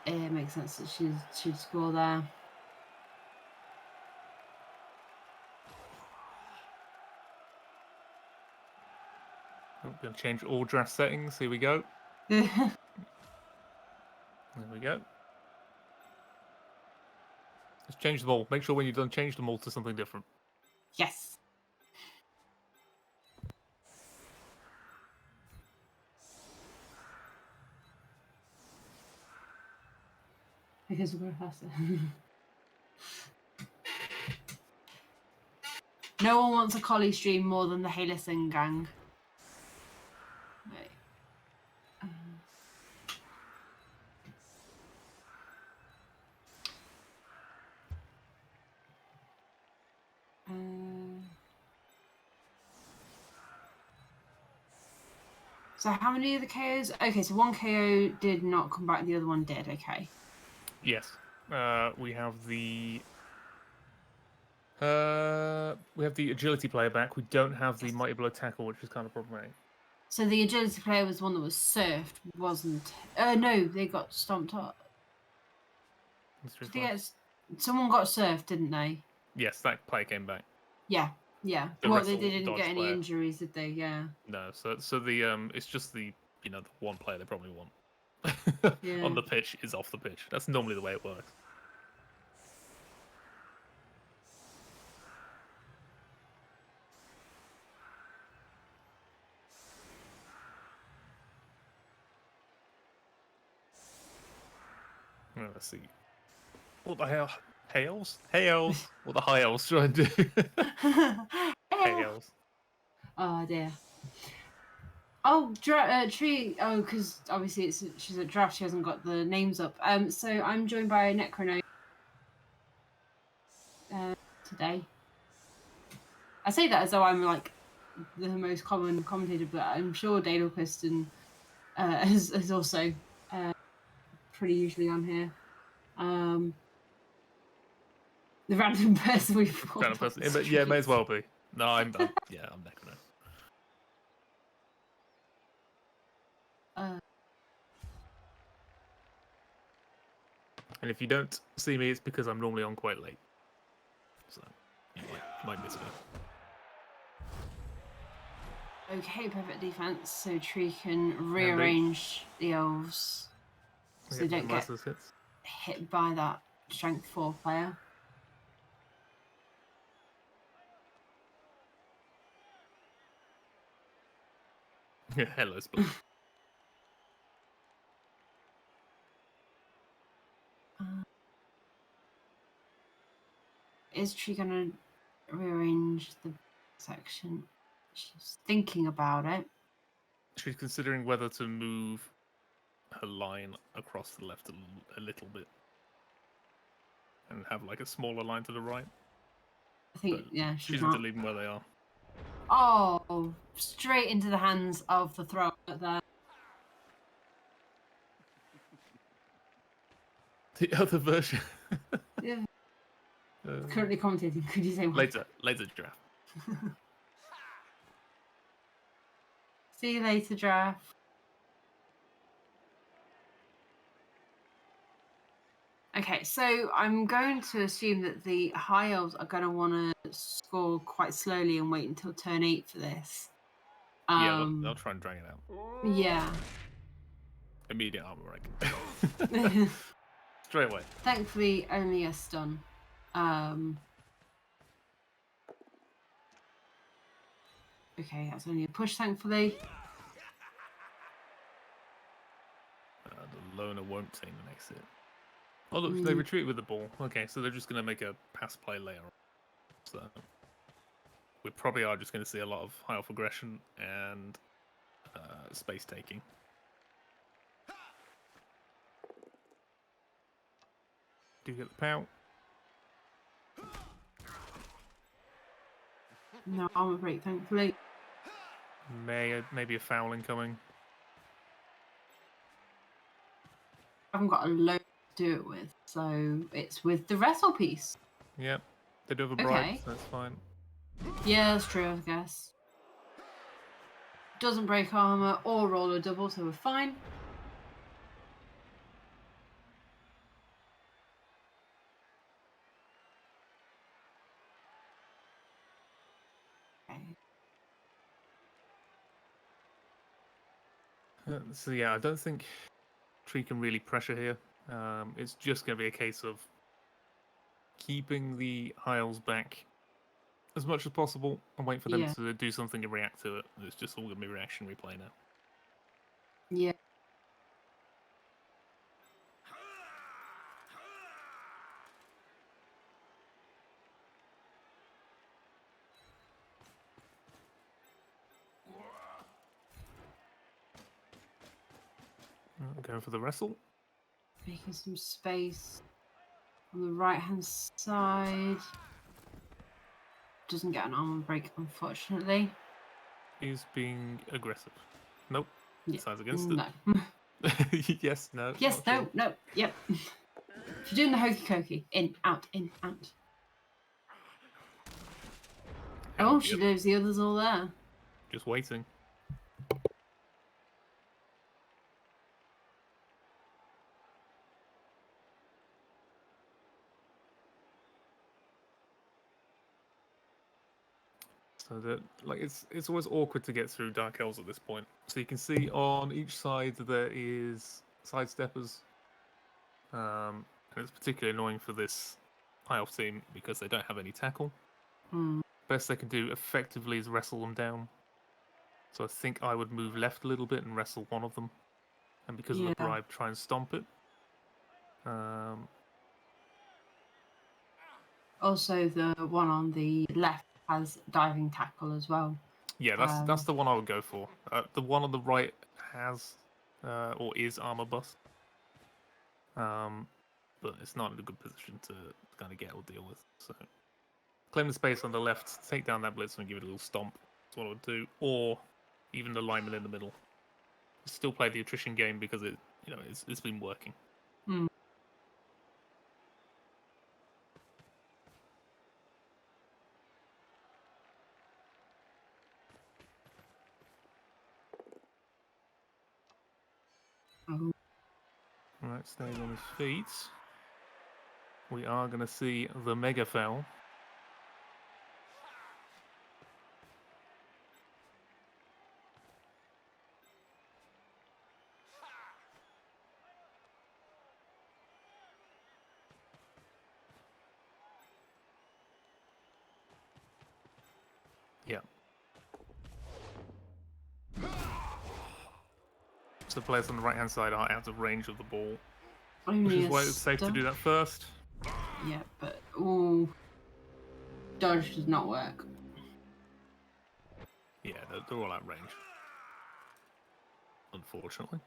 it makes sense that she'd score there. I'm going to change all draft settings. Here we go. There we go. Let's change them all. Make sure when you're done, change them all to something different. Yes. Because we're faster. No one wants a Collie stream more than the Halligun gang. Right. So how many of the KOs? Okay, so one KO did not come back, the other one did. Okay. Yes. We have the agility player back. We don't have the mighty blow tackle, which is kind of problematic. So the agility player was one that was surfed, wasn't? No, they got stomped up. Someone got surfed, didn't they? Yes, that player came back. Yeah, yeah. The They didn't get any injuries, did they? Yeah. No, so the it's just the the one player they probably want on the pitch is off the pitch. That's normally the way it works. Let's see. What the hell? Hey elves? Hey elves! What the high elves trying to do? Hey elves. Oh dear. Oh, Tree. Oh, because obviously she's at draft. She hasn't got the names up. So I'm joined by Necrognome today. I say that as though I'm like the most common commentator, but I'm sure Daedalquist and is also pretty usually on here. The random person we've Random person. Yeah, may as well be. No, I'm Necrognome. And if you don't see me, it's because I'm normally on quite late. So, you might miss me. Okay, perfect defense. So Tree can rearrange the elves so they don't get hit by that strength 4 player. Yeah, hello, Split. Is Tree gonna rearrange the section? She's thinking about it. She's considering whether to move her line across the left a little bit and have like a smaller line to the right. I think, yeah, she's not leaving where they are. Oh, straight into the hands of the thrower there. The other version. Yeah. Currently commentating. Could you say one? Later draft. See you later, draft. Okay, so I'm going to assume that the high elves are going to want to score quite slowly and wait until turn 8 for this. Yeah, they'll try and drag it out. Yeah. Immediate armor rank. Straight away. Thankfully, only a stun. Okay, that's only a push, thankfully. The loner won't take the next hit. Oh look, they retreat with the ball. Okay, so they're just going to make a pass play later on. So we probably are just going to see a lot of high elf aggression and space taking. Do you get the pout? No armor break, thankfully. Maybe a foul incoming. I haven't got a load to do it with, so it's with the wrestle piece. Yep, they do have a bribe, so that's fine. Yeah, that's true, I guess. Doesn't break armor or roll a double, so we're fine. So yeah, I don't think Tree can really pressure here. It's just going to be a case of keeping the high elves back as much as possible and wait for them to do something and react to it. It's just all going to be reactionary play now. Yeah. Going for the wrestle. Making some space on the right-hand side. Doesn't get an armor break, unfortunately. He's being aggressive. Nope. Yeah. Decides against it. No. Yes, no. Yes, no, sure. No, yep. If you're doing the hokey cokey, in, out, in, out. Oh, she leaves the others all there. Just waiting. So that it's always awkward to get through Dark Elves at this point. So you can see on each side there is sidesteppers. And it's particularly annoying for this high elf team because they don't have any tackle. Best they can do effectively is wrestle them down. So I think I would move left a little bit and wrestle one of them. And because of the bribe, try and stomp it. Also, the one on the left has diving tackle as well. Yeah, that's the one I would go for. The one on the right has or is armor bust. But it's not in a good position to kind of get or deal with. So claim the space on the left, take down that blitz and give it a little stomp. That's what I would do. Or even the lineman in the middle. Still play the attrition game because it's been working. Mm. Oh. Alright, staying on his feet. We are going to see the Mega Foul. Yeah. So the players on the right-hand side are out of range of the ball, which is why it's safe to do that first. Yeah, but ooh, dodge does not work. Yeah, they're all out of range. Unfortunately.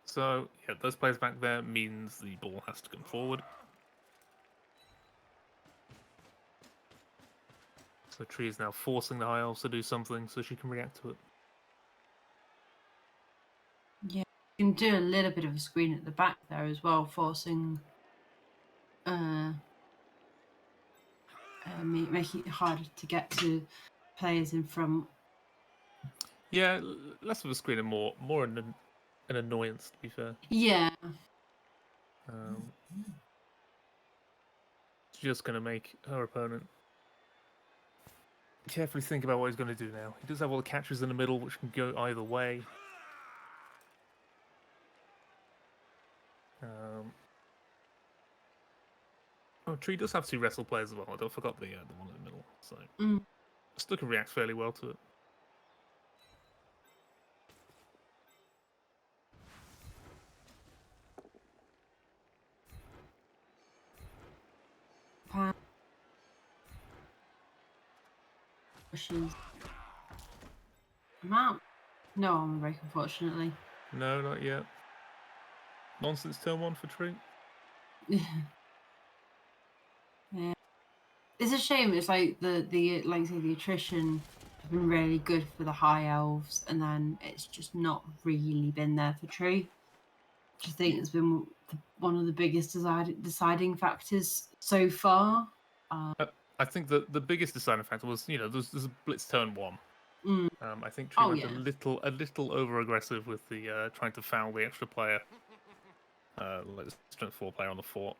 So, yeah, those players back there means the ball has to come forward. So Tree is now forcing the High Elves to do something so she can react to it. Yeah, you can do a little bit of a screen at the back there as well, forcing, making it harder to get to players in front. Yeah, less of a screen and more an annoyance, to be fair. Yeah. It's just going to make her opponent carefully think about what he's going to do now. He does have all the catches in the middle, which can go either way. Oh, Tree does have two wrestle players as well. I forgot the one in the middle. So still can react fairly well to it. Pushes. Mount. No armor break, unfortunately. No, not yet. Nonsense turn one for Tree. Yeah. It's a shame. It's like the like say the attrition has been really good for the High Elves, and then it's just not really been there for Tree. Which I think has been one of the biggest deciding factors so far. I think the biggest deciding factor was there's a blitz turn one. I think Tree went a little over aggressive with the trying to foul the extra player, like the strength 4 player on the floor,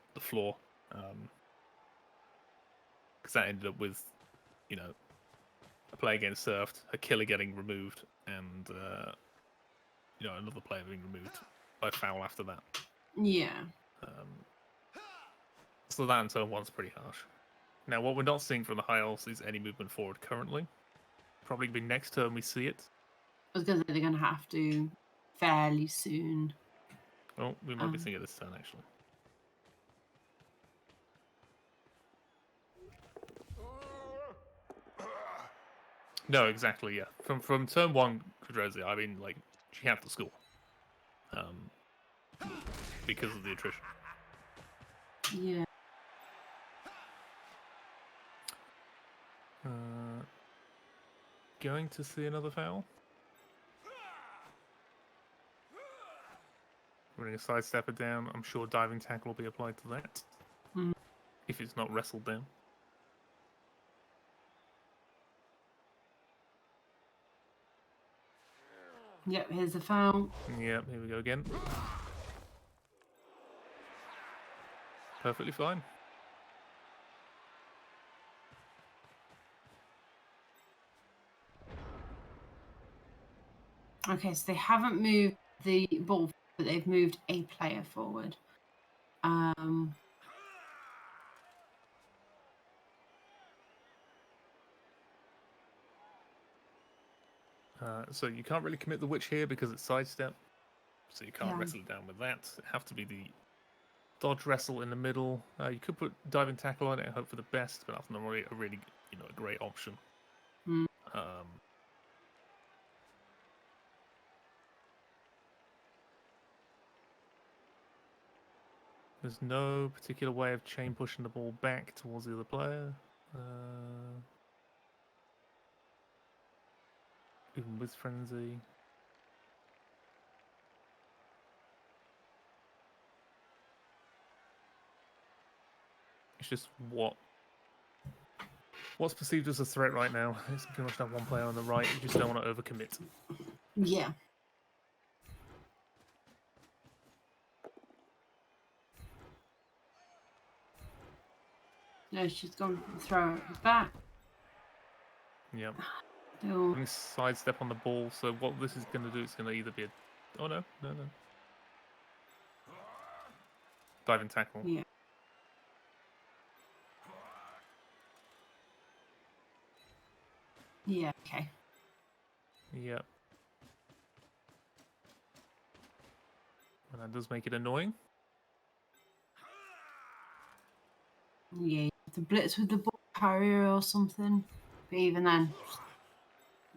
because that ended up with a player getting surfed, a killer getting removed, and another player being removed by foul after that. Yeah. So that in turn one's pretty harsh. Now, what we're not seeing from the High Elves is any movement forward currently. Probably be next turn we see it. I was going to say they're going to have to fairly soon. Oh, we might be seeing it this turn, actually. No, exactly, yeah. From turn one, Kudrezi, I mean, like, she had to score. Because of the attrition. Yeah. Going to see another foul. Running a sidestepper down. I'm sure diving tackle will be applied to that. If it's not wrestled down. Yep, here's the foul. Yep, here we go again. Perfectly fine. Okay, so they haven't moved the ball, but they've moved a player forward. So you can't really commit the witch here because it's sidestep. So you can't Yeah. wrestle it down with that. It have to be the dodge wrestle in the middle. You could put diving tackle on it and hope for the best, but that's not really a great option. Mm. There's no particular way of chain pushing the ball back towards the other player. Even with frenzy. It's just what's perceived as a threat right now. It's pretty much that one player on the right. You just don't want to overcommit. Yeah. No, she's gone to throw it back. Yep. Oh, Putting sidestep on the ball. So what this is going to do is going to either be a... Oh, no. Diving tackle. yeah. Yeah, okay. Yep. And that does make it annoying. Yeah, you have to blitz with the ball carrier or something. But even then,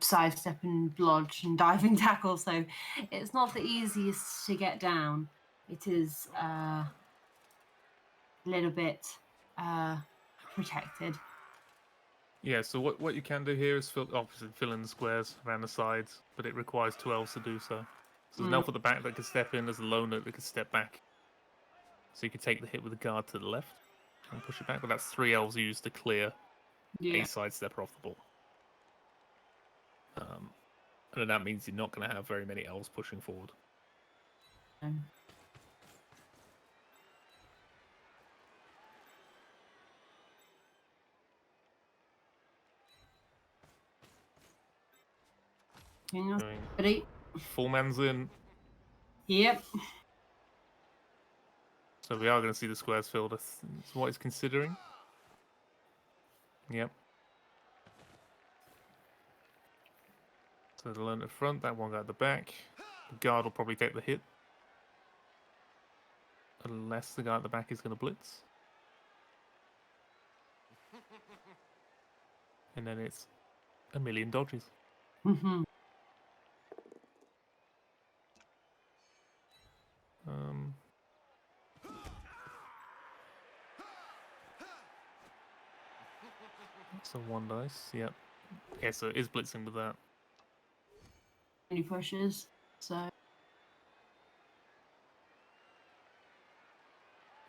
sidestep and blodge and diving tackle, so it's not the easiest to get down. It is a little bit protected. Yeah, so what you can do here is obviously fill in the squares around the sides, but it requires 2 elves to do so. So there's an elf at the back that can step in, there's a loner that can step back. So you can take the hit with the guard to the left and push it back, but that's 3 elves used to clear a sidestepper off the ball. And then that means you're not going to have very many elves pushing forward. Ready? Full man's in, Yep. so we are going to see the squares filled. That's what he's considering. Yep. So the loner at the front, that one guy at the back. The guard will probably take the hit. Unless the guy at the back is going to blitz. And then it's a million dodges. Mm-hmm. So 1 dice, yep. Yeah, so it is blitzing with that. Any pushes, so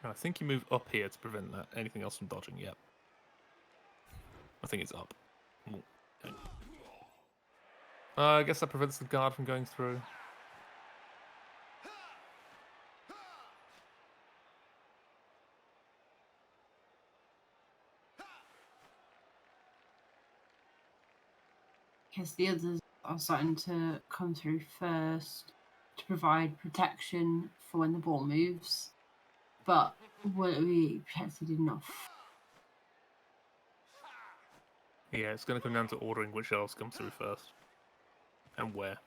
No, I think you move up here to prevent that. Anything else from dodging, yep. I think it's up. Ooh, okay. I guess that prevents the guard from going through. because the others are starting to come through first to provide protection for when the ball moves. But will we protected enough? Yeah, it's going to come down to ordering which elves come through first. And where.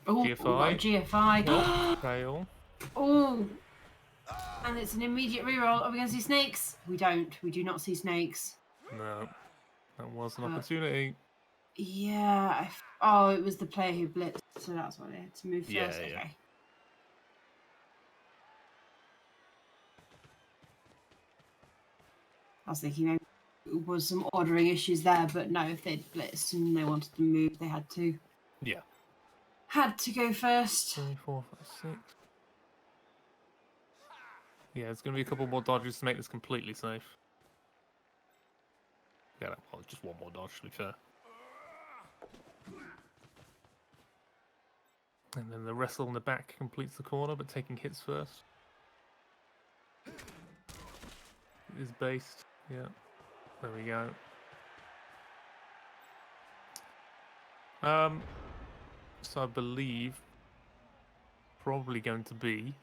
Oh, GFI. GFI. Oh, fail. Oh, and it's an immediate reroll. Are we going to see snakes? We don't. We do not see snakes. No, that was an opportunity. Yeah. Oh, it was the player who blitzed, so that's why they had to move first. Yeah. Okay. I was thinking maybe there was some ordering issues there, but no, if they'd blitzed and they wanted to move, they had to. Yeah. Had to go first. 3, 4, 5, 6. Yeah, there's going to be a couple more dodges to make this completely safe. Yeah, well, just 1 more dodge to be fair. And then the wrestle in the back completes the corner, but taking hits first. It is based. Yeah. There we go. So I believe probably going to be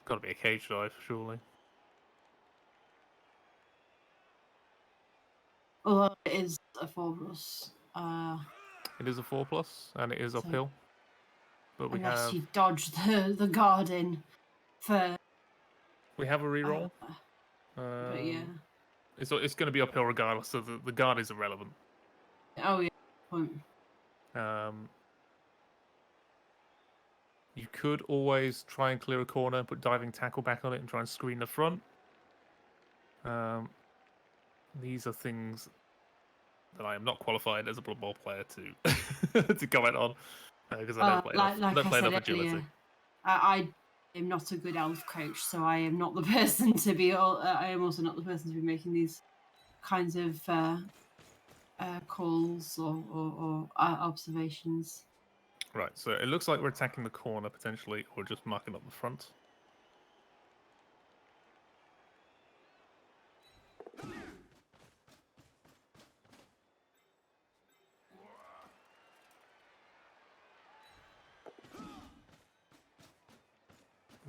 got to be a cage dive, surely. Although it is a 4+. It is a 4+, and it is So- uphill. But we Unless have you dodge the garden for. a reroll. But yeah. It's going to be uphill regardless, so the guard is irrelevant. Oh yeah. Point. You could always try and clear a corner, put diving tackle back on it, and try and screen the front. These are things that I am not qualified as a Blood Bowl player to to comment on because I don't play enough agility. I am not a good elf coach, so I am not the person to be. I am also not the person to be making these kinds of calls or observations. Right, so it looks like we're attacking the corner potentially, or just marking up the front. And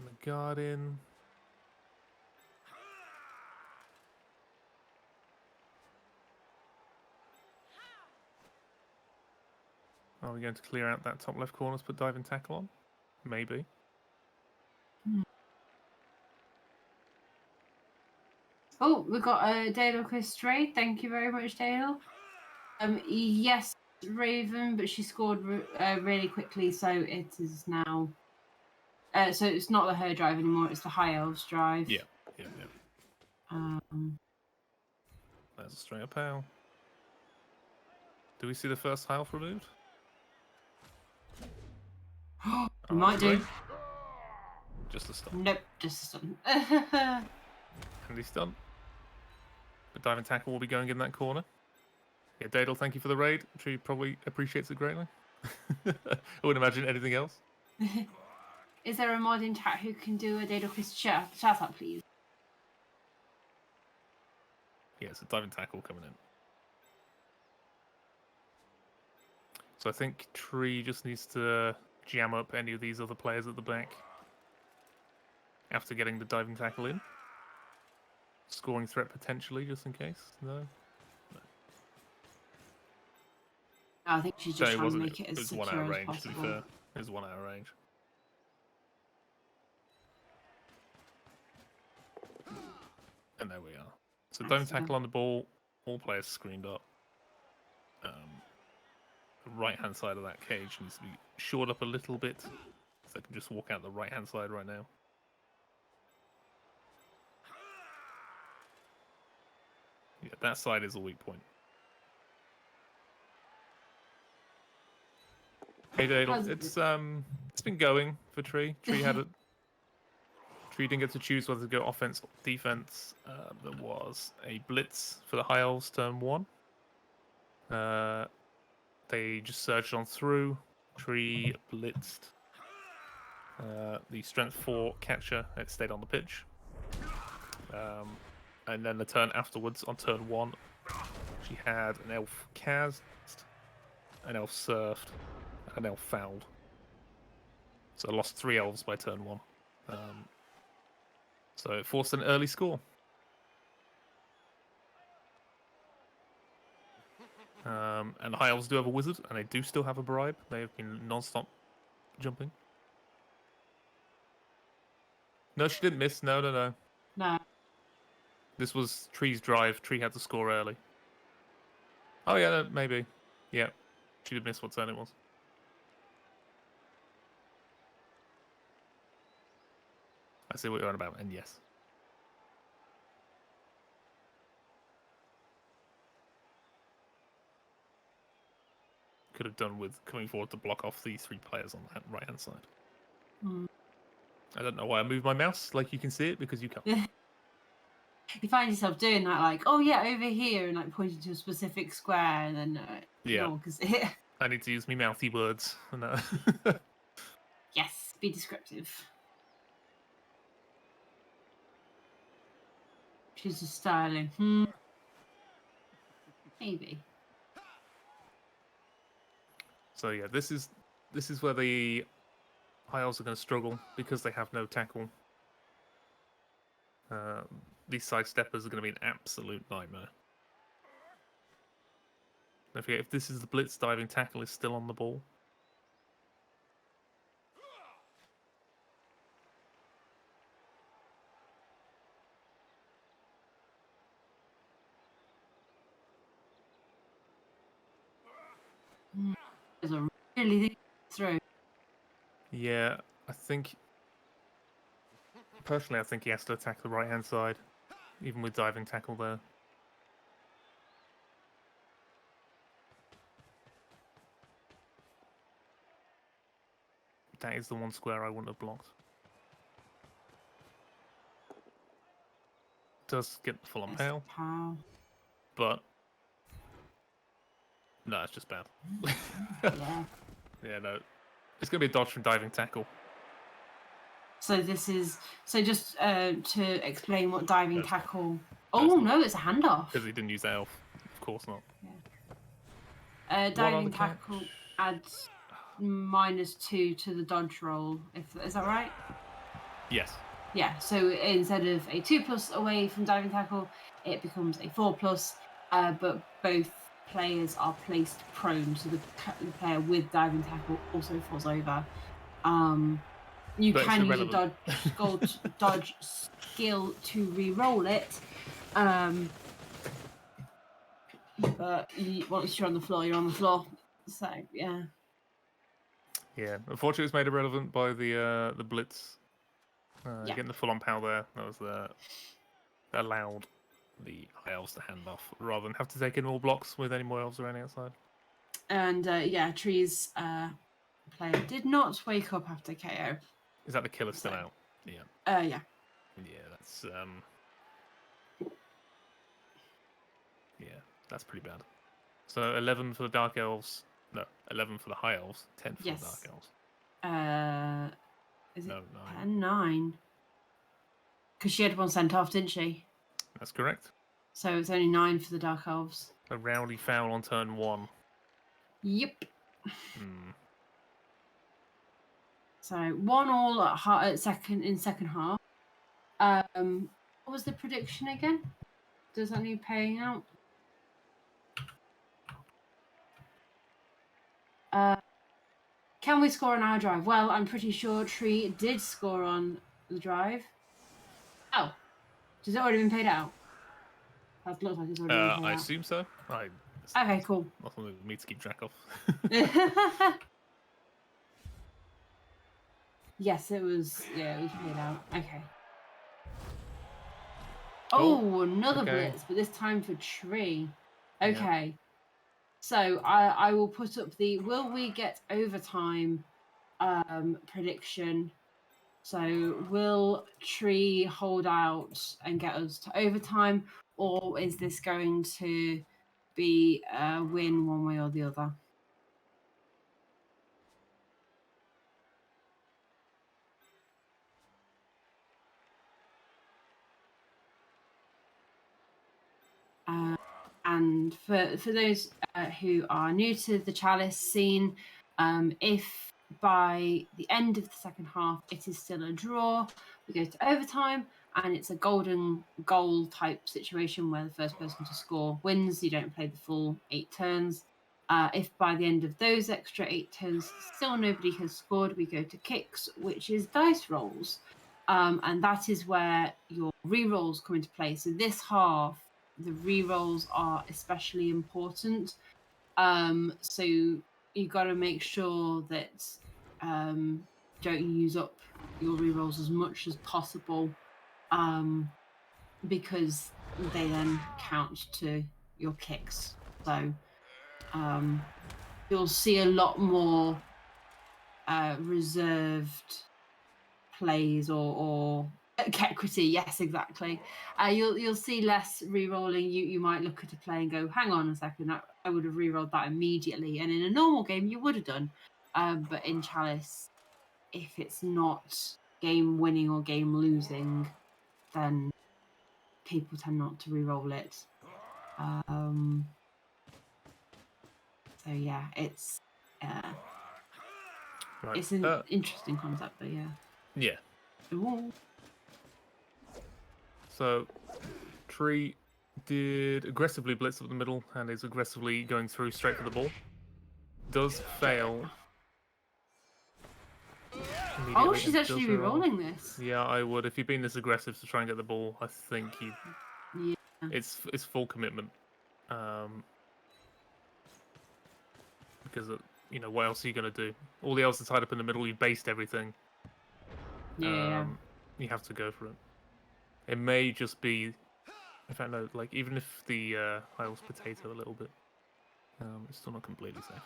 the garden. Are we going to clear out that top left corner to put diving tackle on? Maybe. Oh, we've got a Dale Chris Stray. Thank you very much, Dale. Yes, Raven, but she scored really quickly, so it is now. So it's not the her drive anymore; it's the High Elves drive. Yeah. There's a stray up pal. Do we see the first High Elf removed? We might do. Great. Just a stun. Nope, just a stun. Handy stun. But diving tackle will be going in that corner. Yeah, Dadel, thank you for the raid. I'm sure he probably appreciates it greatly. I wouldn't imagine anything else. Is there a mod in chat who can do a Dado Chris shout out, please? Yeah, it's a diving tackle coming in. So I think Tree just needs to jam up any of these other players at the back after getting the diving tackle in. Scoring threat potentially, just in case. No. I think she's just No, trying to wasn't. make it It as was 1 secure hour as range, to be possible. fair. It was 1 hour range. And there we are. So don't tackle on the ball. All players screened up. The right-hand side of that cage needs to be shored up a little bit. So I can just walk out the right-hand side right now. Yeah, that side is a weak point. Hey, Dadel, it's been going for Tree. Tree didn't get to choose whether to go offense or defense. There was a blitz for the High Elves turn 1. They just surged on through. Tree blitzed. The strength 4 catcher, it stayed on the pitch. And then the turn afterwards, on turn 1, she had an elf cast, an elf surfed, and an elf fouled. So I lost 3 elves by turn 1. So it forced an early score. And the High Elves do have a wizard, and they do still have a bribe. They have been non-stop jumping. No, she didn't miss. No. No. This was Tree's drive. Tree had to score early. Oh, yeah, no, maybe. Yeah, she did miss what turn it was. I see what you're on about, and yes. Could have done with coming forward to block off these 3 players on the right-hand side. I don't know why I moved my mouse like you can see it, because you can't. You find yourself doing that, like, oh yeah, over here, and like pointing to a specific square, and then Yeah. no one can see it. I need to use me mouthy words. Yes, be descriptive. She's just styling. Maybe. So yeah, this is where the High Elves are going to struggle because they have no tackle. These sidesteppers are going to be an absolute nightmare. Don't forget, if this is the blitz, diving tackle is still on the ball. There's a really thing through. Yeah, I think... Personally, I think he has to attack the right-hand side, even with diving tackle there. That is the one square I wouldn't have blocked. Does get the full on pale, How? but... No, it's just bad. Yeah. Yeah, no. It's going to be a dodge from diving tackle. So this is just to explain what diving No. tackle. No, Oh it's not. no, it's a handoff. Because he didn't use that elf. Of course not. Diving other tackle catch. adds -2 to the dodge roll. Is that right? Yes. Yeah. So instead of a 2+ away from diving tackle, it becomes a 4+. But both players are placed prone, so the player with diving tackle also falls over. You But it's can use a irrelevant. dodge skill to re-roll it, but once you're on the floor, you're on the floor. So yeah. Yeah. Unfortunately, it's made irrelevant by the blitz. Yeah. Getting the full on power there. That was that allowed the high elves to hand off rather than have to take in all blocks with any more elves around outside. And yeah, Tree's player did not wake up after KO. Is that the killer still out? Yeah. Yeah. Yeah, that's yeah, that's pretty bad. So 11 for the dark elves. No, 11 for the high elves. 10 for the dark elves. Is it No, 10, 9? Because she had one sent off, didn't she? That's correct. So it's only 9 for the dark elves. A rowdy foul on turn 1. Yep. Hmm. So 1-1 at second half. What was the prediction again? Does that need paying out? Can we score on our drive? Well, I'm pretty sure Tree did score on the drive. Oh, has it already been paid out? That looks like it's already been paid I out. assume so. Okay, cool. Not something for me to keep track of. Yes, it was. Yeah, it was paid out. Okay. Oh, another blitz, but this time for Tree. Okay. Yeah. So I will put up the will we get overtime prediction. So will Tree hold out and get us to overtime, or is this going to be a win one way or the other? And for those who are new to the Chalice scene, if by the end of the second half it is still a draw, we go to overtime, and it's a golden goal type situation where the first person to score wins. You don't play the full 8 turns. If by the end of those extra 8 turns still nobody has scored, we go to kicks, which is dice rolls. And that is where your re-rolls come into play. So this half, the re-rolls are especially important. So you got to make sure that don't use up your re-rolls as much as possible, because they then count to your kicks. So you'll see a lot more reserved plays or equity. Yes, exactly. You'll see less re-rolling. You might look at a play and go, hang on a second, I would have re-rolled that immediately. And in a normal game, you would have done. But in Chalice, if it's not game winning or game losing, then people tend not to re-roll it. So yeah, it's Right. it's an interesting concept, but yeah. Yeah. Ooh. So, Tree Did aggressively blitz up the middle and is aggressively going through straight for the ball. Does fail. Oh, Immediately she's and actually does reroll. re-rolling this. Yeah, I would. If you've been this aggressive to try and get the ball, I think you. Yeah. It's full commitment. Because you know what else are you gonna do? All the elves are tied up in the middle. You've based everything. Yeah. You have to go for it. It may just be. In fact, no. Like even if the high elves potato a little bit, it's still not completely safe.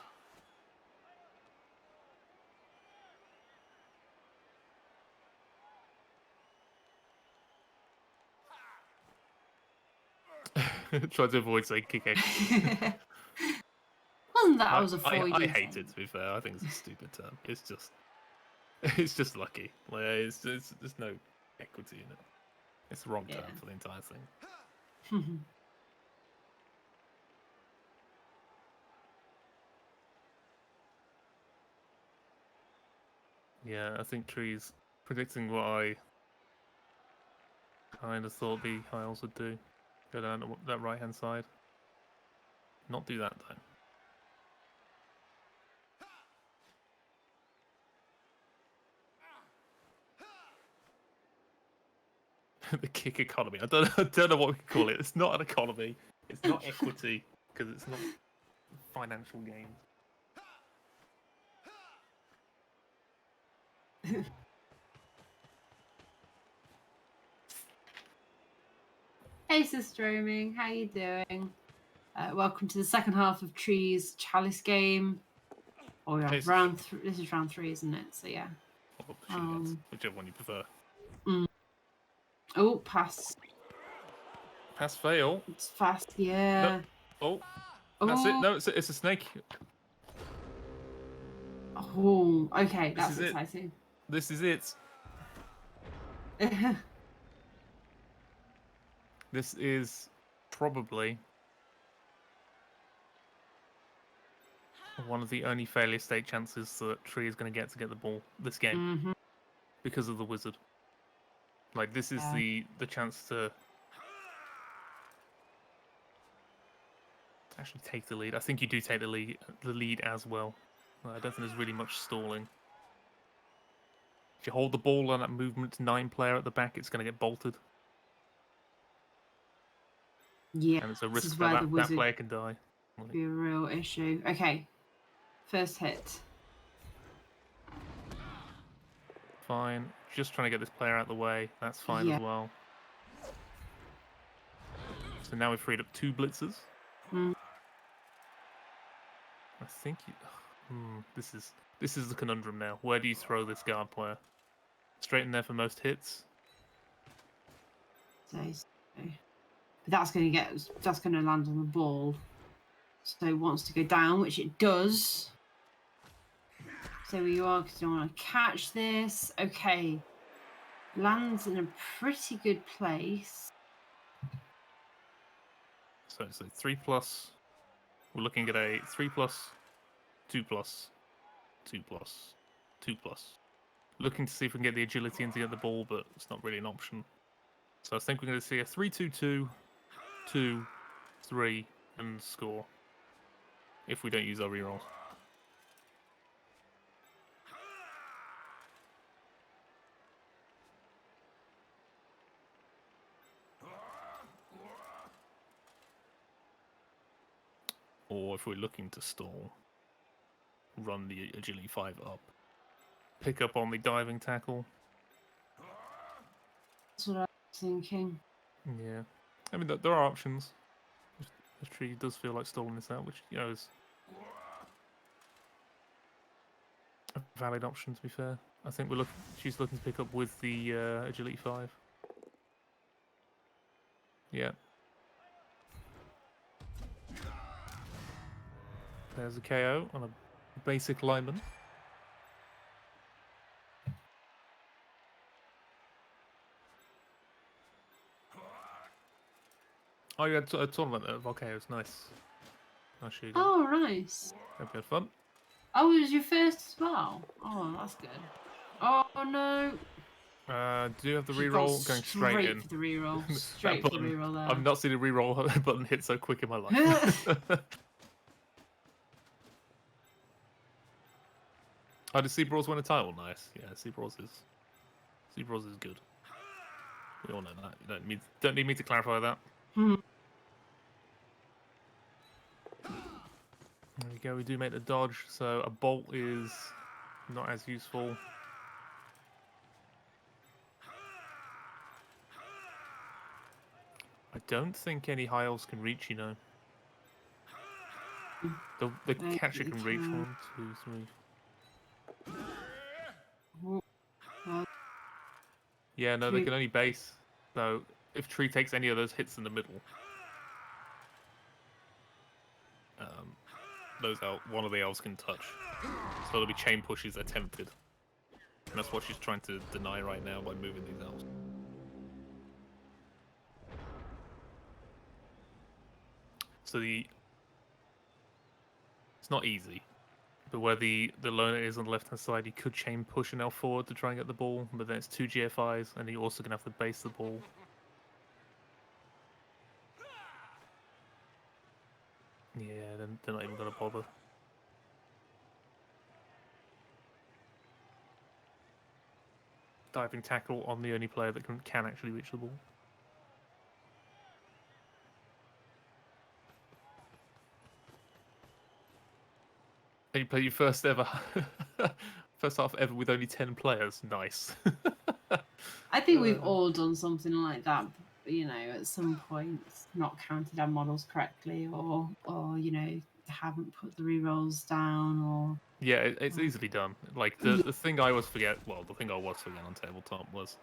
Try to avoid saying kick equity. Wasn't that I was avoiding? I hate it. To be fair, I think it's a stupid term. It's just lucky. Like there's no equity in it. It's the wrong term for the entire thing. Yeah, I think Tree's predicting what I kind of thought the high elves would do. Go down to that right hand side. Not do that though. The kick economy. I don't know what we can call it. It's not an economy. It's not equity because it's not financial gains. Hey, Sister Roaming, how you doing? Welcome to the second half of Tree's Chalice game. Oh yeah, Hey, this is round 3, isn't it? So yeah. Whichever one you prefer. Oh, pass. Pass fail. It's fast, yeah. No. Oh, that's it. No, it's a snake. Oh, okay, that's This is exciting. This is it. This is probably one of the only failure state chances that Tree is going to get the ball this game because of the wizard. Like this is the chance to actually take the lead. I think you do take the lead as well. I don't think there's really much stalling. If you hold the ball on that movement 9 player at the back, it's going to get bolted. Yeah, and it's a risk that that player can die. Be a real issue. Okay, first hit. Fine. Just trying to get this player out of the way. That's fine as well. So now we've freed up 2 blitzers. I think this is the conundrum now. Where do you throw this guard player? Straight in there for most hits. That's going to land on the ball. So it wants to go down, which it does. So you are because you want to catch this. Okay. Lands in a pretty good place. So it's a 3+. We're looking at a 3+, 2+, 2+, 2+. Looking to see if we can get the agility in to get the ball, but it's not really an option. So I think we're going to see a 3-2-2, 2, 3, and score. If we don't use our rerolls. Or if we're looking to stall, run the agility 5 up. Pick up on the diving tackle. That's what I was thinking. Yeah. I mean, there are options. The Tree does feel like stalling this out, which, you know, is a valid option, to be fair. I think she's looking to pick up with the agility 5. Yeah. There's a KO on a basic lineman. Oh, you had a tournament at Volcanoes. Nice. Oh, nice. Hope you had fun. Oh, it was your first as well? Oh, that's good. Oh, no. Do you have the He reroll goes going straight in? for the reroll. That Straight for the button, reroll there. I've not seen a reroll button hit so quick in my life. Oh, did Seabrawls win a title? Nice. Yeah, Seabrawls is good. We all know that. You don't need me to clarify that. Hmm. There we go. We do make the dodge, so a bolt is not as useful. I don't think any high elves can reach, you know. The catcher can reach 1, 2, 3. Yeah, no, they can only base. So if Tree takes any of those hits in the middle, one of the elves can touch. So there'll be chain pushes attempted. And that's what she's trying to deny right now by moving these elves. So it's not easy. But where the loner is on the left hand side, he could chain push an elf forward to try and get the ball, but then it's 2 GFIs, and you're also gonna have to base the ball. Yeah, then they're not even gonna bother. Diving tackle on the only player that can actually reach the ball. And you play your first half ever with only 10 players. Nice. I think we've all done something like that, you know, at some point, not counted our models correctly, or you know, haven't put the rerolls down, or Yeah, it's easily done. Like the thing I always forget. Well, the thing I was forgetting on tabletop was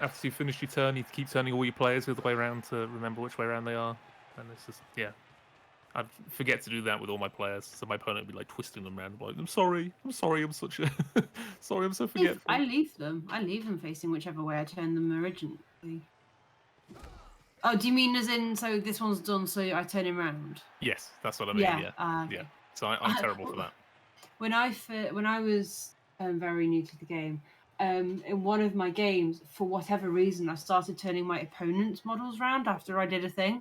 after you finish your turn, you keep turning all your players the other way around to remember which way around they are. And it's just I'd forget to do that with all my players, so my opponent would be like twisting them around. Like, I'm sorry, I'm such a sorry, I'm so forgetful. I leave them facing whichever way I turn them originally. Oh, do you mean as in, so this one's done, so I turn him round? Yes, that's what I mean. Yeah, okay. yeah. So I'm terrible for that. When I was very new to the game, in one of my games, for whatever reason, I started turning my opponent's models round after I did a thing.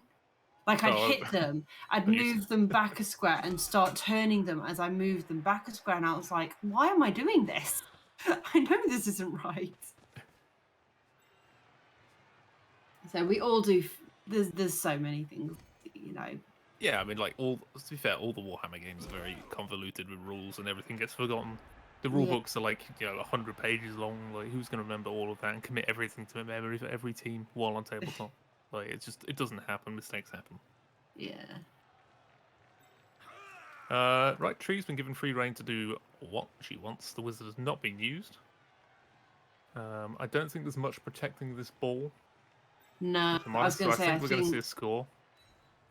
Like I'd hit them, I'd move them back a square and start turning them as I moved them back a square, and I was like, why am I doing this? I know this isn't right. So we all do. There's so many things, you know. Yeah, I mean, like to be fair, all the Warhammer games are very convoluted with rules, and everything gets forgotten. The rule books are like 100 pages long. Like, who's going to remember all of that and commit everything to memory for every team while on tabletop? Like, it doesn't happen. Mistakes happen. Yeah. Right, Tree's been given free reign to do what she wants. The wizard has not been used. I don't think there's much protecting this ball. No, I was going to say, I think we're going to see a score.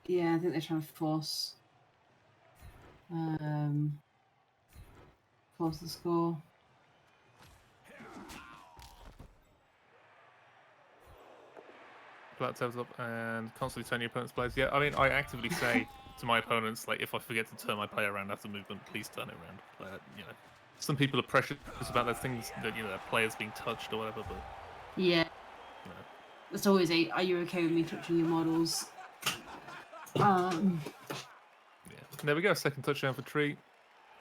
Yeah, I think they're trying to force the score. That turns up and constantly turn your opponent's players. Yeah, I mean, I actively say to my opponents, like, if I forget to turn my player around after movement, please turn it around. You know, some people are precious about those things that, you know, their players being touched or whatever, but yeah, you know. it's always are you okay with me touching your models? Yeah, there we go. Second touchdown for Tree.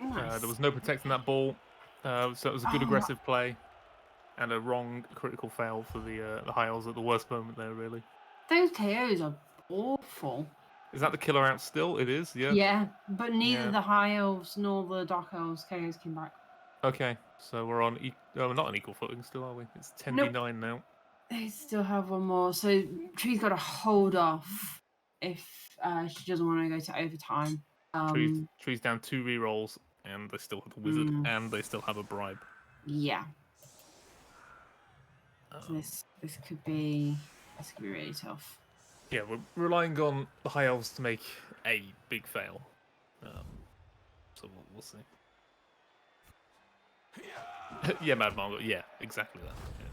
Nice. There was no protecting that ball, so it was a good aggressive play. And a wrong critical fail for the high elves at the worst moment there, really. Those KOs are awful. Is that the killer out still? It is, yeah. Yeah, but neither the high elves nor the dark elves KOs came back. Okay, so we're on. We're not on equal footing still, are we? It's 10v9 now. They still have one more, so Tree's got to hold off if she doesn't want to go to overtime. Tree's down 2 rerolls, and they still have the wizard, and they still have a bribe. Yeah. So this could be really tough. Yeah, we're relying on the high elves to make a big fail. So we'll see. Yeah, Mad Margot. Yeah, exactly that. Yeah.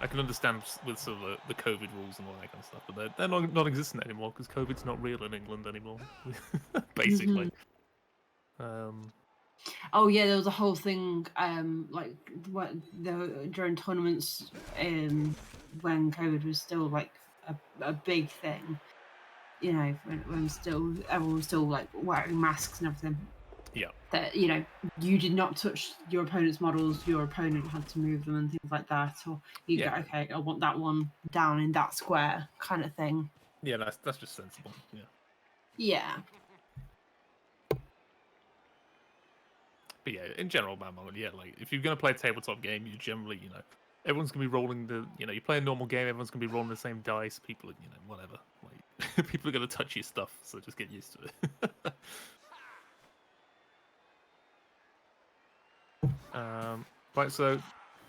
I can understand with sort of the COVID rules and all that kind of stuff, but they're not existent anymore because COVID's not real in England anymore, basically. Oh yeah, there was a whole thing like during tournaments when COVID was still like a big thing. You know, when still everyone was still like wearing masks and everything. Yeah. That, you know, you did not touch your opponent's models, your opponent had to move them and things like that, or you Yeah. go, okay, I want that one down in that square, kind of thing. Yeah, that's just sensible. Yeah. Yeah. But yeah, in general, man, yeah, like if you're gonna play a tabletop game, you generally, everyone's gonna be rolling you play a normal game, everyone's gonna be rolling the same dice. People, are, whatever. Like people are gonna touch your stuff, so just get used to it. Right, so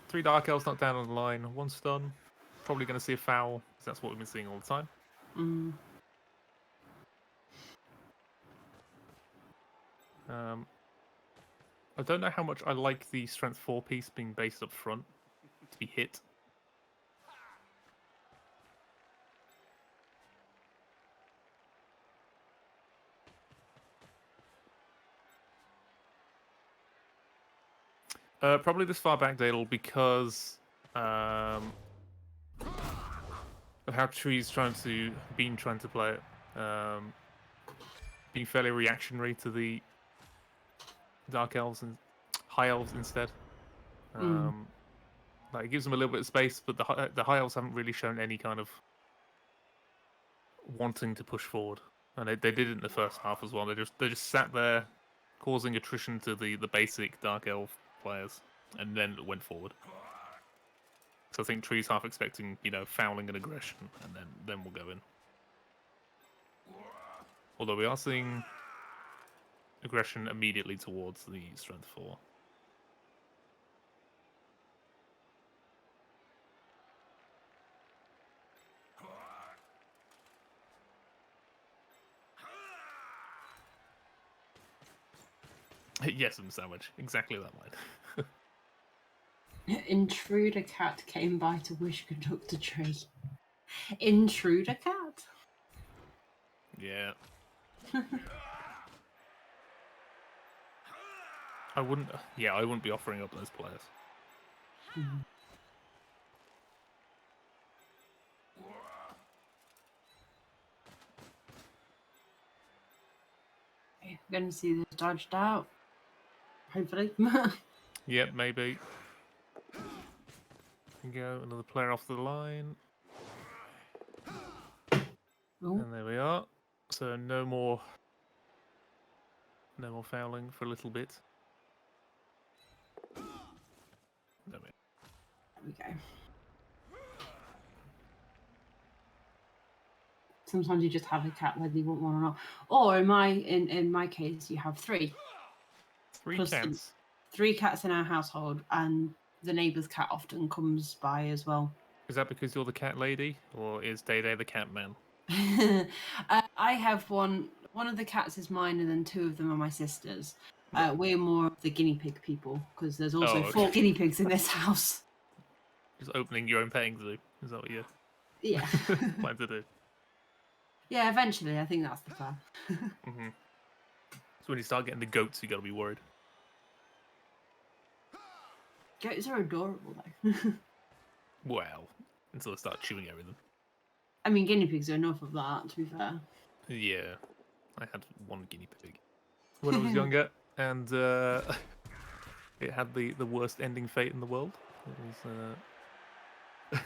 3 Dark Elves knocked down on the line, 1 stun. Probably gonna see a foul, because that's what we've been seeing all the time. I don't know how much I like the Strength 4 piece being based up front to be hit. Probably this far back, Dale, because of how Tree's been trying to play it. Being fairly reactionary to the Dark Elves and High Elves instead. Like it gives them a little bit of space, but the High Elves haven't really shown any kind of wanting to push forward, and they did it in the first half as well. They just sat there, causing attrition to the basic Dark Elf players, and then went forward. So I think Tree's half expecting, fouling and aggression, and then we'll go in. Although we are seeing aggression immediately towards the Strength 4. Yes, and sandwich. Exactly that line. Intruder cat came by to wish good luck to Tree. Intruder cat? Yeah. I wouldn't be offering up those players. Okay, we're going to see this dodged out. Hopefully. Yep, maybe. Go another player off the line. Ooh. And there we are. So no more fouling for a little bit. There we go. Sometimes you just have a cat whether you want one or not. Or in my case, you have 3. 3 Plus cats. 3 cats in our household, and the neighbour's cat often comes by as well. Is that because you're the cat lady, or is Day Day the cat man? I have one of the cats is mine, and then 2 of them are my sister's. Right. We're more of the guinea pig people, because there's also 4 guinea pigs in this house. Just opening your own petting zoo. Is that what you're plan to do? Yeah, eventually. I think that's the plan. Mm-hmm. So when you start getting the goats, you got to be worried. Goats are adorable, though. Well, until they start chewing everything. I mean, guinea pigs are enough of that, to be fair. Yeah, I had 1 guinea pig when I was younger, and it had the worst ending fate in the world. It was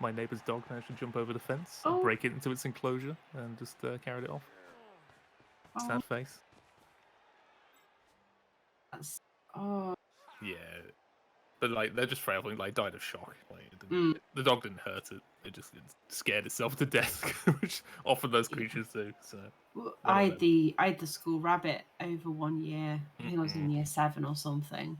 my neighbour's dog managed to jump over the fence and break it into its enclosure and just carried it off. Sad face. Yeah, but like they're just frail things. Like died of shock. Like the dog didn't hurt it. It just scared itself to death, which often those creatures do. So I had the school rabbit over 1 year. I think I was in year 7 or something,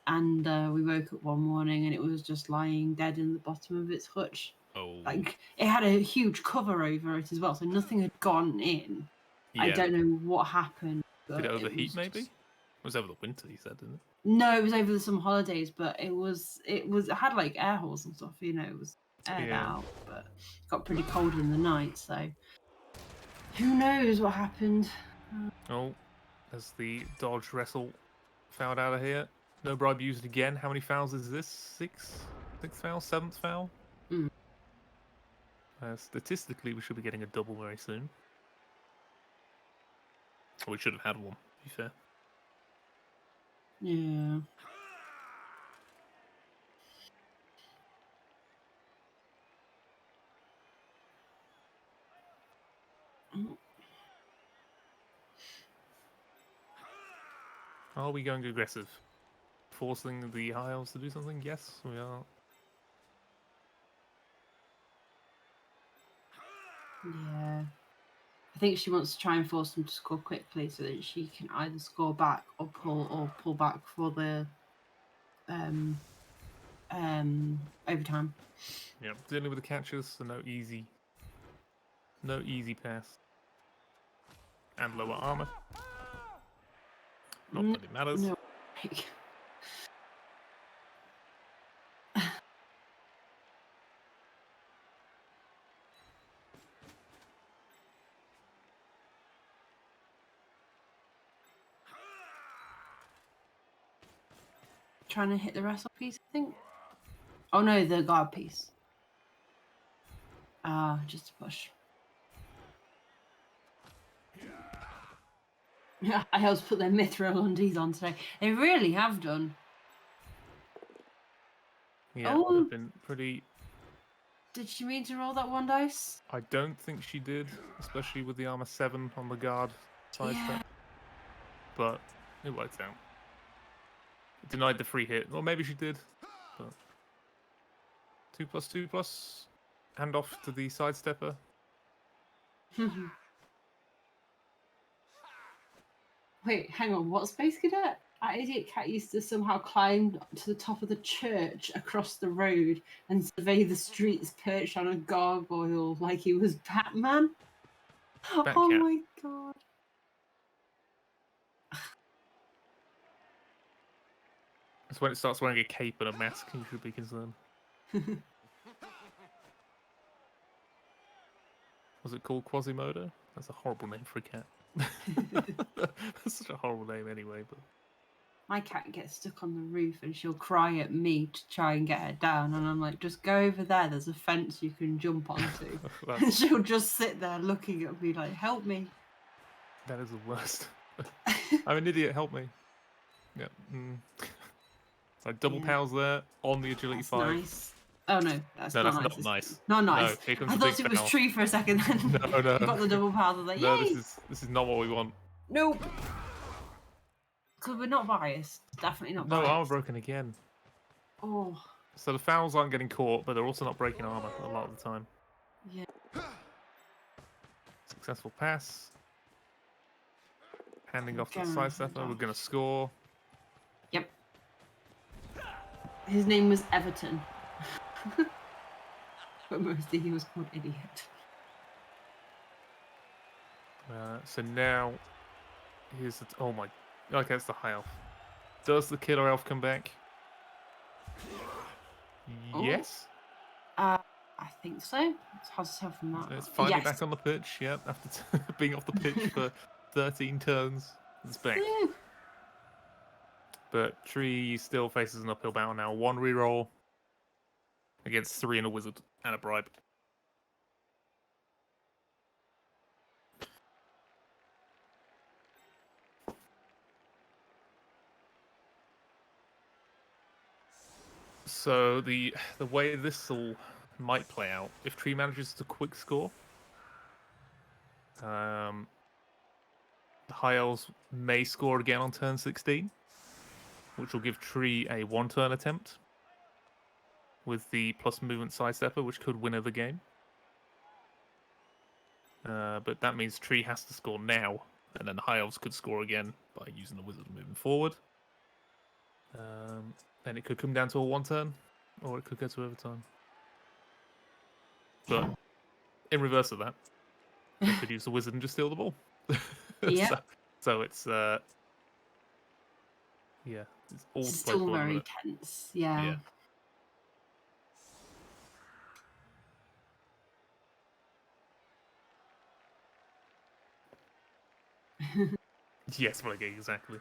and we woke up one morning and it was just lying dead in the bottom of its hutch. Oh, like it had a huge cover over it as well, so nothing had gone in. Yeah. I don't know what happened. Did it overheat? Maybe it was over the winter. You said, didn't it? No, it was over some holidays, but it had like air holes and stuff. It was aired out, but it got pretty cold in the night, so who knows what happened. Oh, as the dodge wrestle fouled out of here. No bribe used again. How many fouls is this? Sixth foul? Seventh foul? Mm. Statistically, we should be getting a double very soon. Or we should have had one, to be fair. Yeah. Are we going aggressive? Forcing the high elves to do something? Yes, we are. Yeah. I think she wants to try and force them to score quickly so that she can either score back or pull back for the overtime. Yeah, dealing with the catchers, so no easy pass. And lower armor. Not that it matters. No. Trying to hit the wrestle piece, I think. Oh no, the guard piece. Just a push. Yeah, I helped put their mithril undies on today. They really have done. Yeah, Oh. they've been pretty. Did she mean to roll that one dice? I don't think she did, especially with the armor 7 on the guard side step. But it worked out. Denied the free hit. Or maybe she did. But 2+2+. Hand off to the sidestepper. Wait, hang on. What Space Cadet? That idiot cat used to somehow climb to the top of the church across the road and survey the streets perched on a gargoyle like he was Batman. Bat Oh cat. my god. That's when it starts wearing a cape and a mask, you should be concerned. Was it called Quasimodo? That's a horrible name for a cat. That's such a horrible name anyway, but... My cat gets stuck on the roof and she'll cry at me to try and get her down. And I'm like, just go over there. There's a fence you can jump onto. And she'll just sit there looking at me like, help me. That is the worst. I'm an idiot, help me. Yeah. So double pals there on the agility That's 5. Nice. Oh no, that's not nice. Not nice. Not nice. No, here comes I the thought big it was foul. tree for a second then. No. Got the double power. Like, no, yay! this is not what we want. Nope. Because we're not biased. Definitely not No, biased. armor broken again. Oh. So the fouls aren't getting caught, but they're also not breaking armor a lot of the time. Yeah. Successful pass. Handing off to the General sidestepper. We're going to score. Yep. His name was Everton. But mostly he was called Idiot. So now, here's the... Oh my... Okay, it's the high elf. Does the killer elf come back? Oh. Yes. I think so. It's hard to tell from that. It's finally yes. back on the pitch. Yep, after being off the pitch for 13 turns, it's back. Woo. But Tree still faces an uphill battle now. 1 reroll against 3 and a wizard and a bribe. So the way this all might play out, if Tree manages to quick score, the High Elves may score again on turn 16, which will give Tree a 1-turn attempt with the plus movement sidestepper, which could win her the game. But that means Tree has to score now, and then the High Elves could score again by using the wizard moving forward. Then it could come down to a 1-turn, or it could go to overtime. But in reverse of that, they could use the wizard and just steal the ball. Yeah. So it's yeah, it's all to play Still for, very isn't it? tense. Yeah. Yes, well, exactly.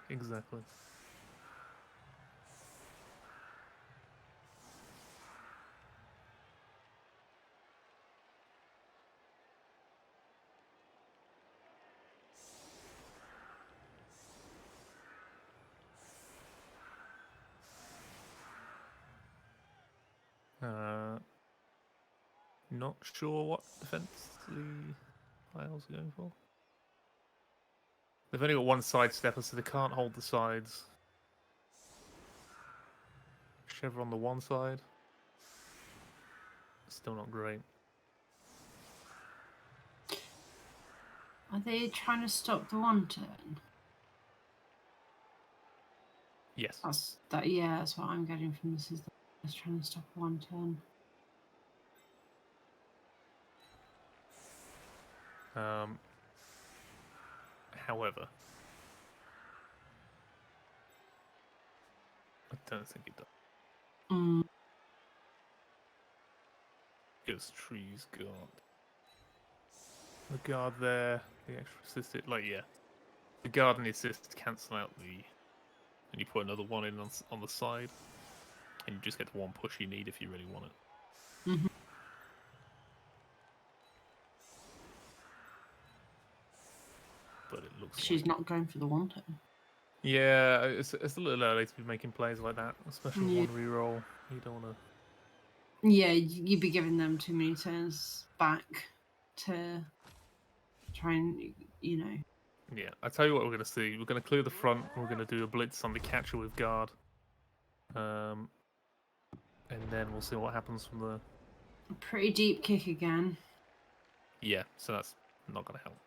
Not sure what defense the Isles are going for. They've only got one side stepper, so they can't hold the sides. Chevron on the one side. Still not great. Are they trying to stop the one turn? Yes. Yeah, that's what I'm getting from this. Is they're trying to stop one turn. However, I don't think it does. Because trees got the guard there, the extra assisted. The guard and the assist cancel out the, and you put another one in on the side, and you just get the one push you need if you really want it. Mm-hmm. But it looks. She's not going for the one turn. Yeah, it's a little early to be making plays like that, especially one reroll. You don't want to. Yeah, you'd be giving them too many turns back to try and, Yeah, I tell you what we're going to see. We're going to clear the front. We're going to do a blitz on the catcher with guard. And then we'll see what happens from the. A pretty deep kick again. Yeah, so that's not going to help.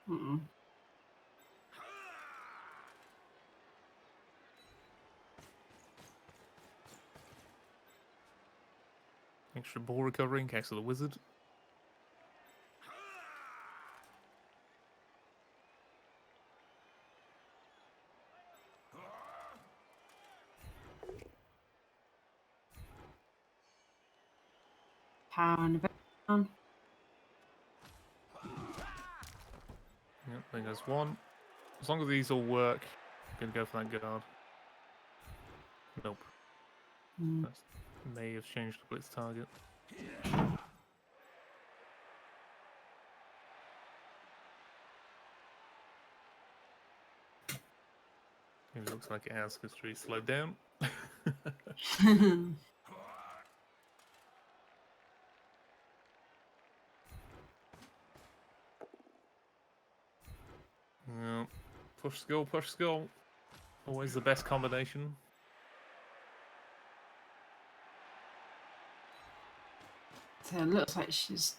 Mm-mm. Extra ball recovery in case of the wizard. Power and a down. Yep, there goes one. As long as these all work, I'm going to go for that guard. Nope. That may have changed the blitz target. It looks like it has because tree slowed down. Yep. Push skill, push skill. Always the best combination. So it looks like she's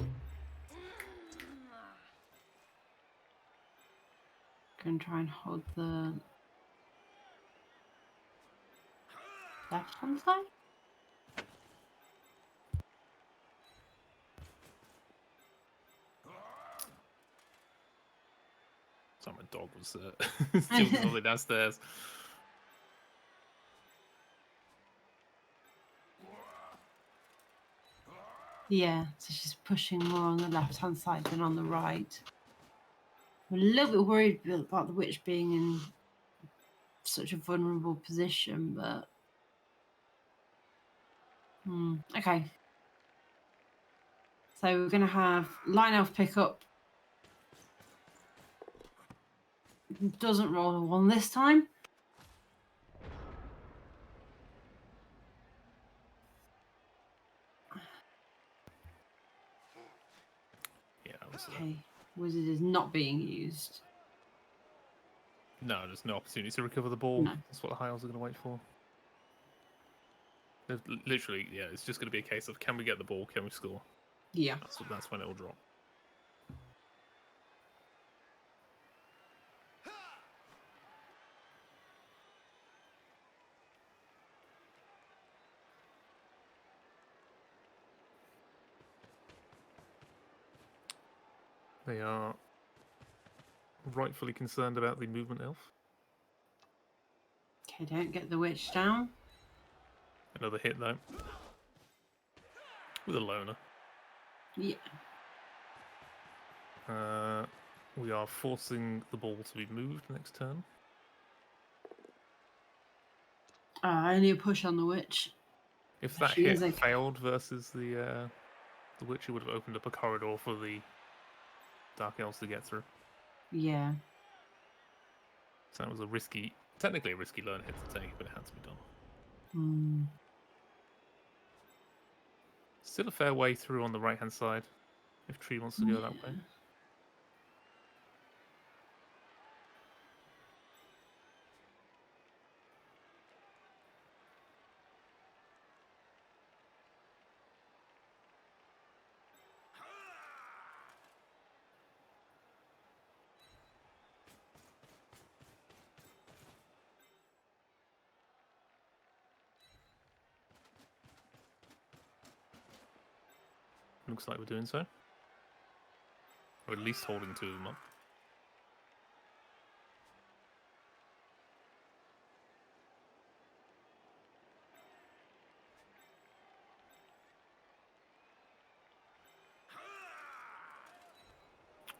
going to try and hold the left hand side. Sorry, my dog was stealing something downstairs. Yeah, so she's pushing more on the left hand side than on the right. I'm a little bit worried about the witch being in such a vulnerable position, but okay. So we're going to have line elf pick up. Doesn't roll a 1 this time. Yeah, okay. Wizard is not being used. No, there's no opportunity to recover the ball. No. That's what the Hiles are going to wait for. There's literally, yeah, it's just going to be a case of can we get the ball, can we score? Yeah. That's when it will drop. They are rightfully concerned about the movement elf. Okay, don't get the witch down. Another hit though. With a loner. Yeah. We are forcing the ball to be moved next turn. Only a push on the witch. If that She hit is okay. failed versus the witch, it would have opened up a corridor for the Dark Elves to get through. Yeah. So that was technically a risky learn hit to take, but it had to be done. Still a fair way through on the right-hand side, if Tree wants to go that way. Looks like we're doing so. Or at least holding 2 of them up.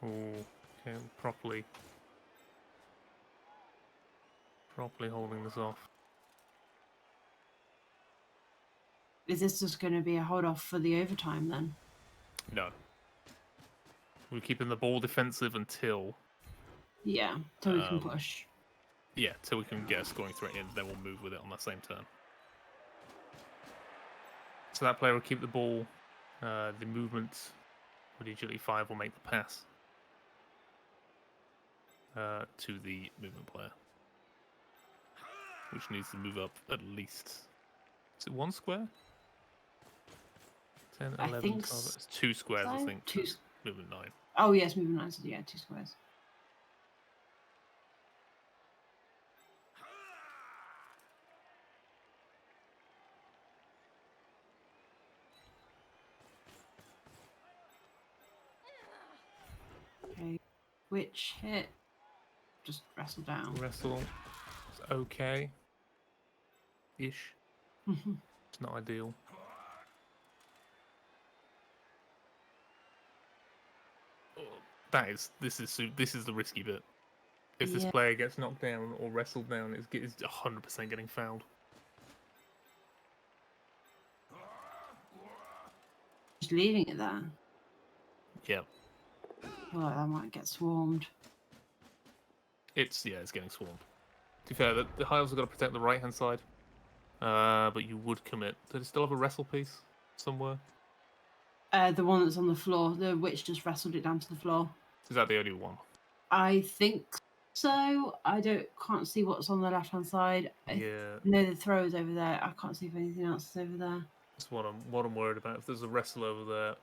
Oh, okay, properly holding this off. Is this just going to be a hold off for the overtime then? No. We're keeping the ball defensive until... Yeah, so we can push. Yeah, till we can get a scoring threat in, then we'll move with it on that same turn. So that player will keep the ball. The movement with agility 5 will make the pass to the movement player, which needs to move up at least. Is it 1 square? 10, 11, 12. It's 2 squares, I think. 2. Movement 9. Oh yes, movement 9. So yeah, 2 squares. Okay, which hit? Just wrestle down. Wrestle. It's okay. Ish. It's not ideal. This is the risky bit. If this player gets knocked down or wrestled down, it's 100% getting fouled. Just leaving it there. Yeah. Well, that might get swarmed. It's getting swarmed. To be fair, the Hives have got to protect the right hand side. But you would commit. Does it still have a wrestle piece somewhere? The one that's on the floor. The witch just wrestled it down to the floor. Is that the only one? I think so. I can't see what's on the left hand side. Yeah. No, the throw is over there. I can't see if anything else is over there. That's what I'm worried about. If there's a wrestle over there.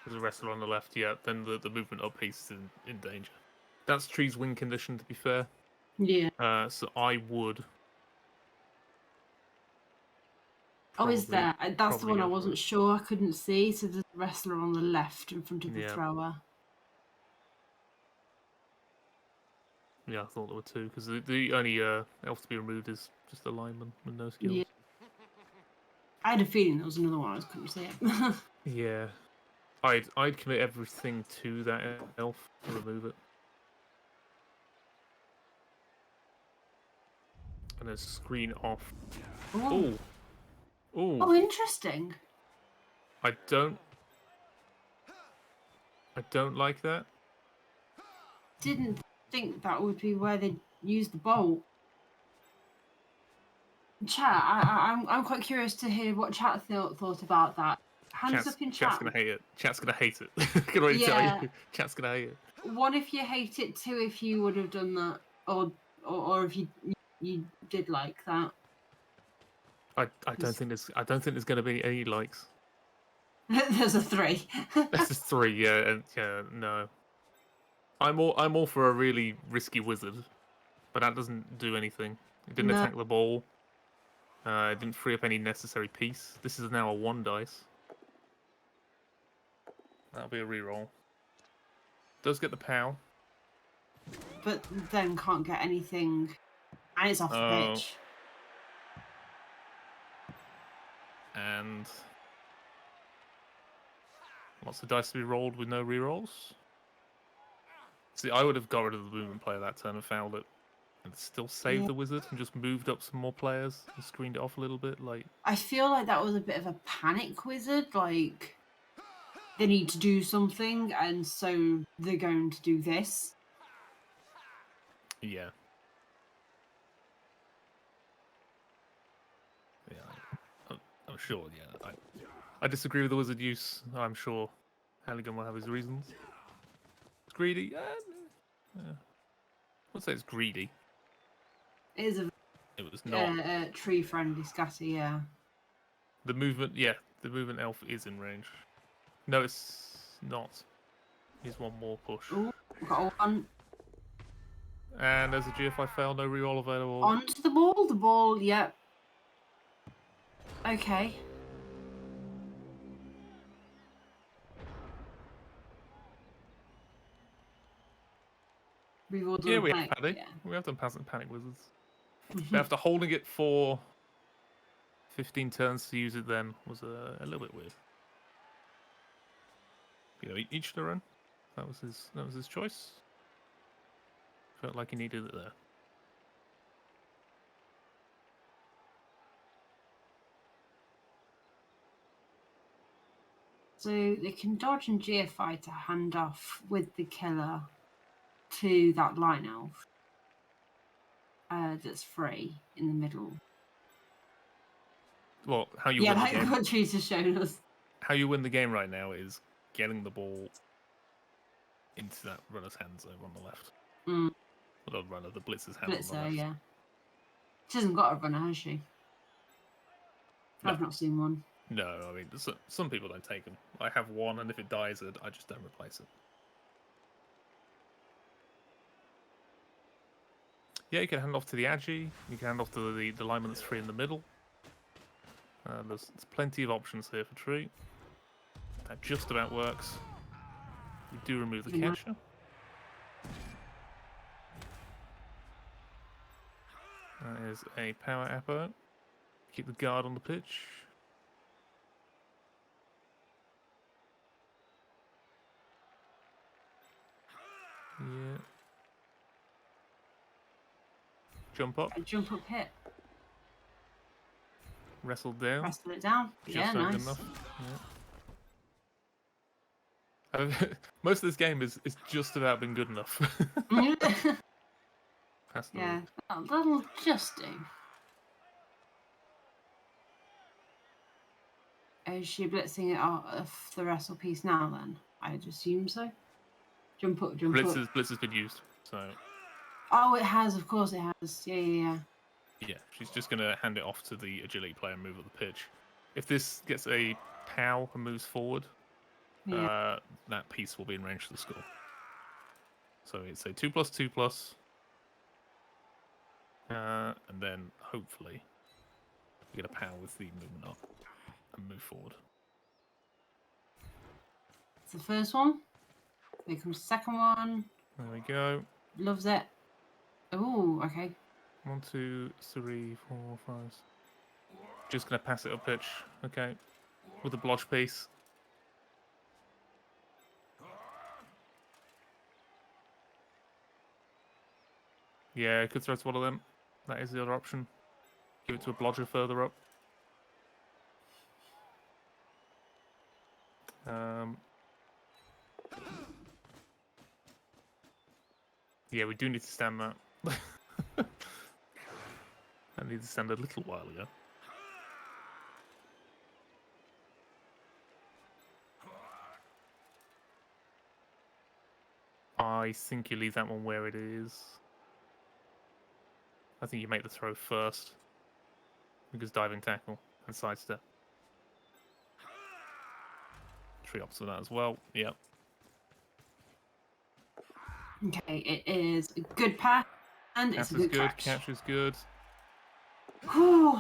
There's a wrestler on the left, yeah, then the movement up piece is in danger. That's Tree's win condition, to be fair. Yeah. So I would... Is there? That's the one I wasn't sure. I couldn't see. So there's a wrestler on the left in front of the thrower. Yeah, I thought there were 2, because the only elf to be removed is just a lineman with no skills. Yeah. I had a feeling there was another one. I just couldn't see it. Yeah. I'd commit everything to that elf to remove it. And then screen off. Oh. Ooh. Oh, interesting. I don't like that. Didn't think that would be where they'd use the bolt. Chat, I'm quite curious to hear what chat thought about that. Hands up in chat. Chat's gonna hate it. Chat's gonna hate it. I can already tell you. Chat's gonna hate it. One if you hate it, 2 if you would have done that, or if you did like that. I don't think there's gonna be any likes. There's a 3. That's just 3, yeah, and no. I'm all for a really risky wizard, but that doesn't do anything. It didn't attack the ball. It didn't free up any necessary piece. This is now a 1 dice. That'll be a reroll. Does get the POW. But then can't get anything. And it's off the pitch. And lots of dice to be rolled with no rerolls. See, I would have got rid of the movement player that turn and fouled it. And still saved the wizard and just moved up some more players and screened it off a little bit. Like, I feel like that was a bit of a panic wizard. Like, they need to do something, and so they're going to do this. Yeah. Yeah, I'm sure. Yeah, I disagree with the wizard use. I'm sure Halligun will have his reasons. It's greedy. Yeah. I would say it's greedy. It is It was not. a tree-friendly scatter, yeah. The movement, yeah, the movement elf is in range. No, it's not. Here's one more push. Ooh, got one. And there's a GFI fail, no reroll available. Onto the ball. The ball, yep. Okay. We've all done Yeah, we have panic. panic. Yeah. We have done panic wizards. But after holding it for 15 turns to use it then was a little bit weird. You know, each their own. That was his choice. Felt like he needed it there. So they can dodge and GFI to hand off with the killer to that line elf that's free in the middle. Well, how you Yeah, win the like game. what Trees has shown us. How you win the game right now is getting the ball into that runner's hands over on the left. Mm. Well, not runner, the blitzer's hand on the Blitzer, left. yeah. She hasn't got a runner, has she? No. I've not seen one. No, I mean, some people don't take them. I have one, and if it dies, I just don't replace it. Yeah, you can hand off to the Agi. You can hand off to the lineman that's free in the middle. There's plenty of options here for tree. That just about works. We do remove the Yeah. catcher. That is a power appo. Keep the guard on the pitch. Yeah. Jump up. A jump up hit. Wrestle down. Wrestle it down. Just Yeah, over nice. enough. Yeah. Most of this game is just about being good enough. That's the Yeah, that'll just do. Is she blitzing it off the wrestle piece now then? I'd assume so. Jump up, jump up. Blitz has been used, so Oh, it has, of course it has. Yeah. yeah, she's just gonna hand it off to the agility player and move up the pitch. If this gets a POW and moves forward, Yeah. that piece will be in range to the score. So it's a 2+2+, and then hopefully we get a POW with the movement up and move forward. It's the first one. Here comes the second one. There we go. Loves it. Oh, okay. 1, 2, 3, 4, 5. Just gonna pass it up pitch. Okay, with a blodge piece. Yeah, could throw to one of them. That is the other option. Give it to a blodger further up. Yeah, we do need to stand that. I need to stand a little while ago. I think you leave that one where it is. I think you make the throw first. Because diving tackle and sidestep. Tree opposite that as well. Yep. Okay, it is a good pass and Pass it's a is good good. catch. Catch is good. Whew.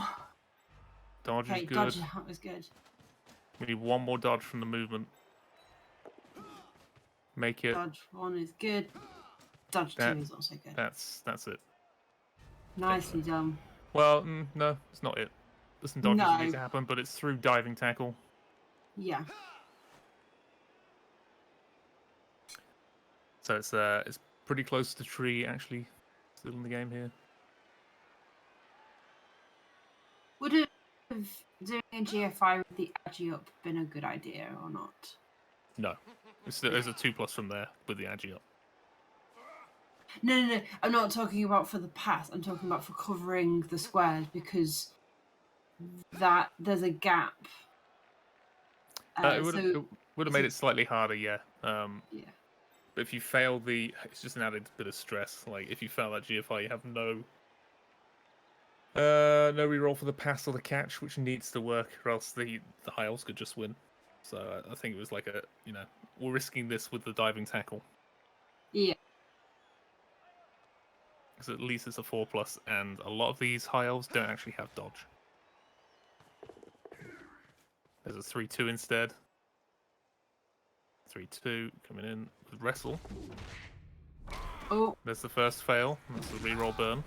Dodge Okay, is good. dodge that was good. We need one more dodge from the movement. Make it. Dodge 1 is good. Dodge 2 is also good. That's it. Nicely done. Well, no, it's not it. There's some dodges that need No. to happen, but it's through diving tackle. Yeah. So it's pretty close to tree actually still in the game here. Would it have doing a GFI with the Agi up been a good idea or not? No. There's a 2+ from there with the agi up. No. I'm not talking about for the pass. I'm talking about for covering the squares because there's a gap. It would have made it slightly harder, yeah. Yeah. But if you fail it's just an added bit of stress. Like if you fail that GFI, you have no reroll for the pass or the catch, which needs to work, or else the high elves could just win. So I think it was like we're risking this with the diving tackle. Yeah. Because at least it's a 4+, and a lot of these high elves don't actually have dodge. There's a 3-2 instead. 3-2 coming in with wrestle. Oh. There's the first fail. That's the reroll burn.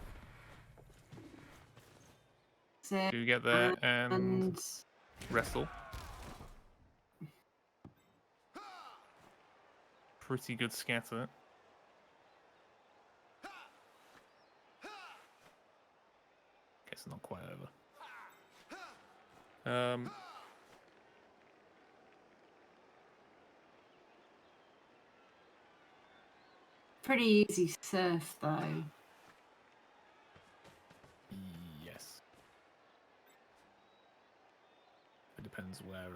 So, Do you get there and wrestle? Pretty good scatter. Guess not quite over. pretty easy surf though. Yes. It depends where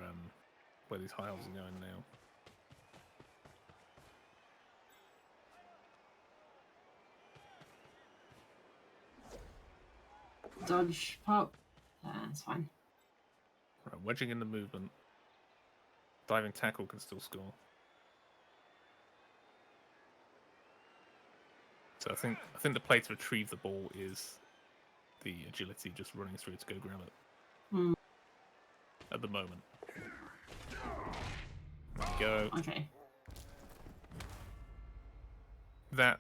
these high elves are going now. Dodge pop. That's fine. Right, wedging in the movement. Diving tackle can still score. So I think the play to retrieve the ball is the agility just running through to go grab it. At the moment. There we go. Okay. That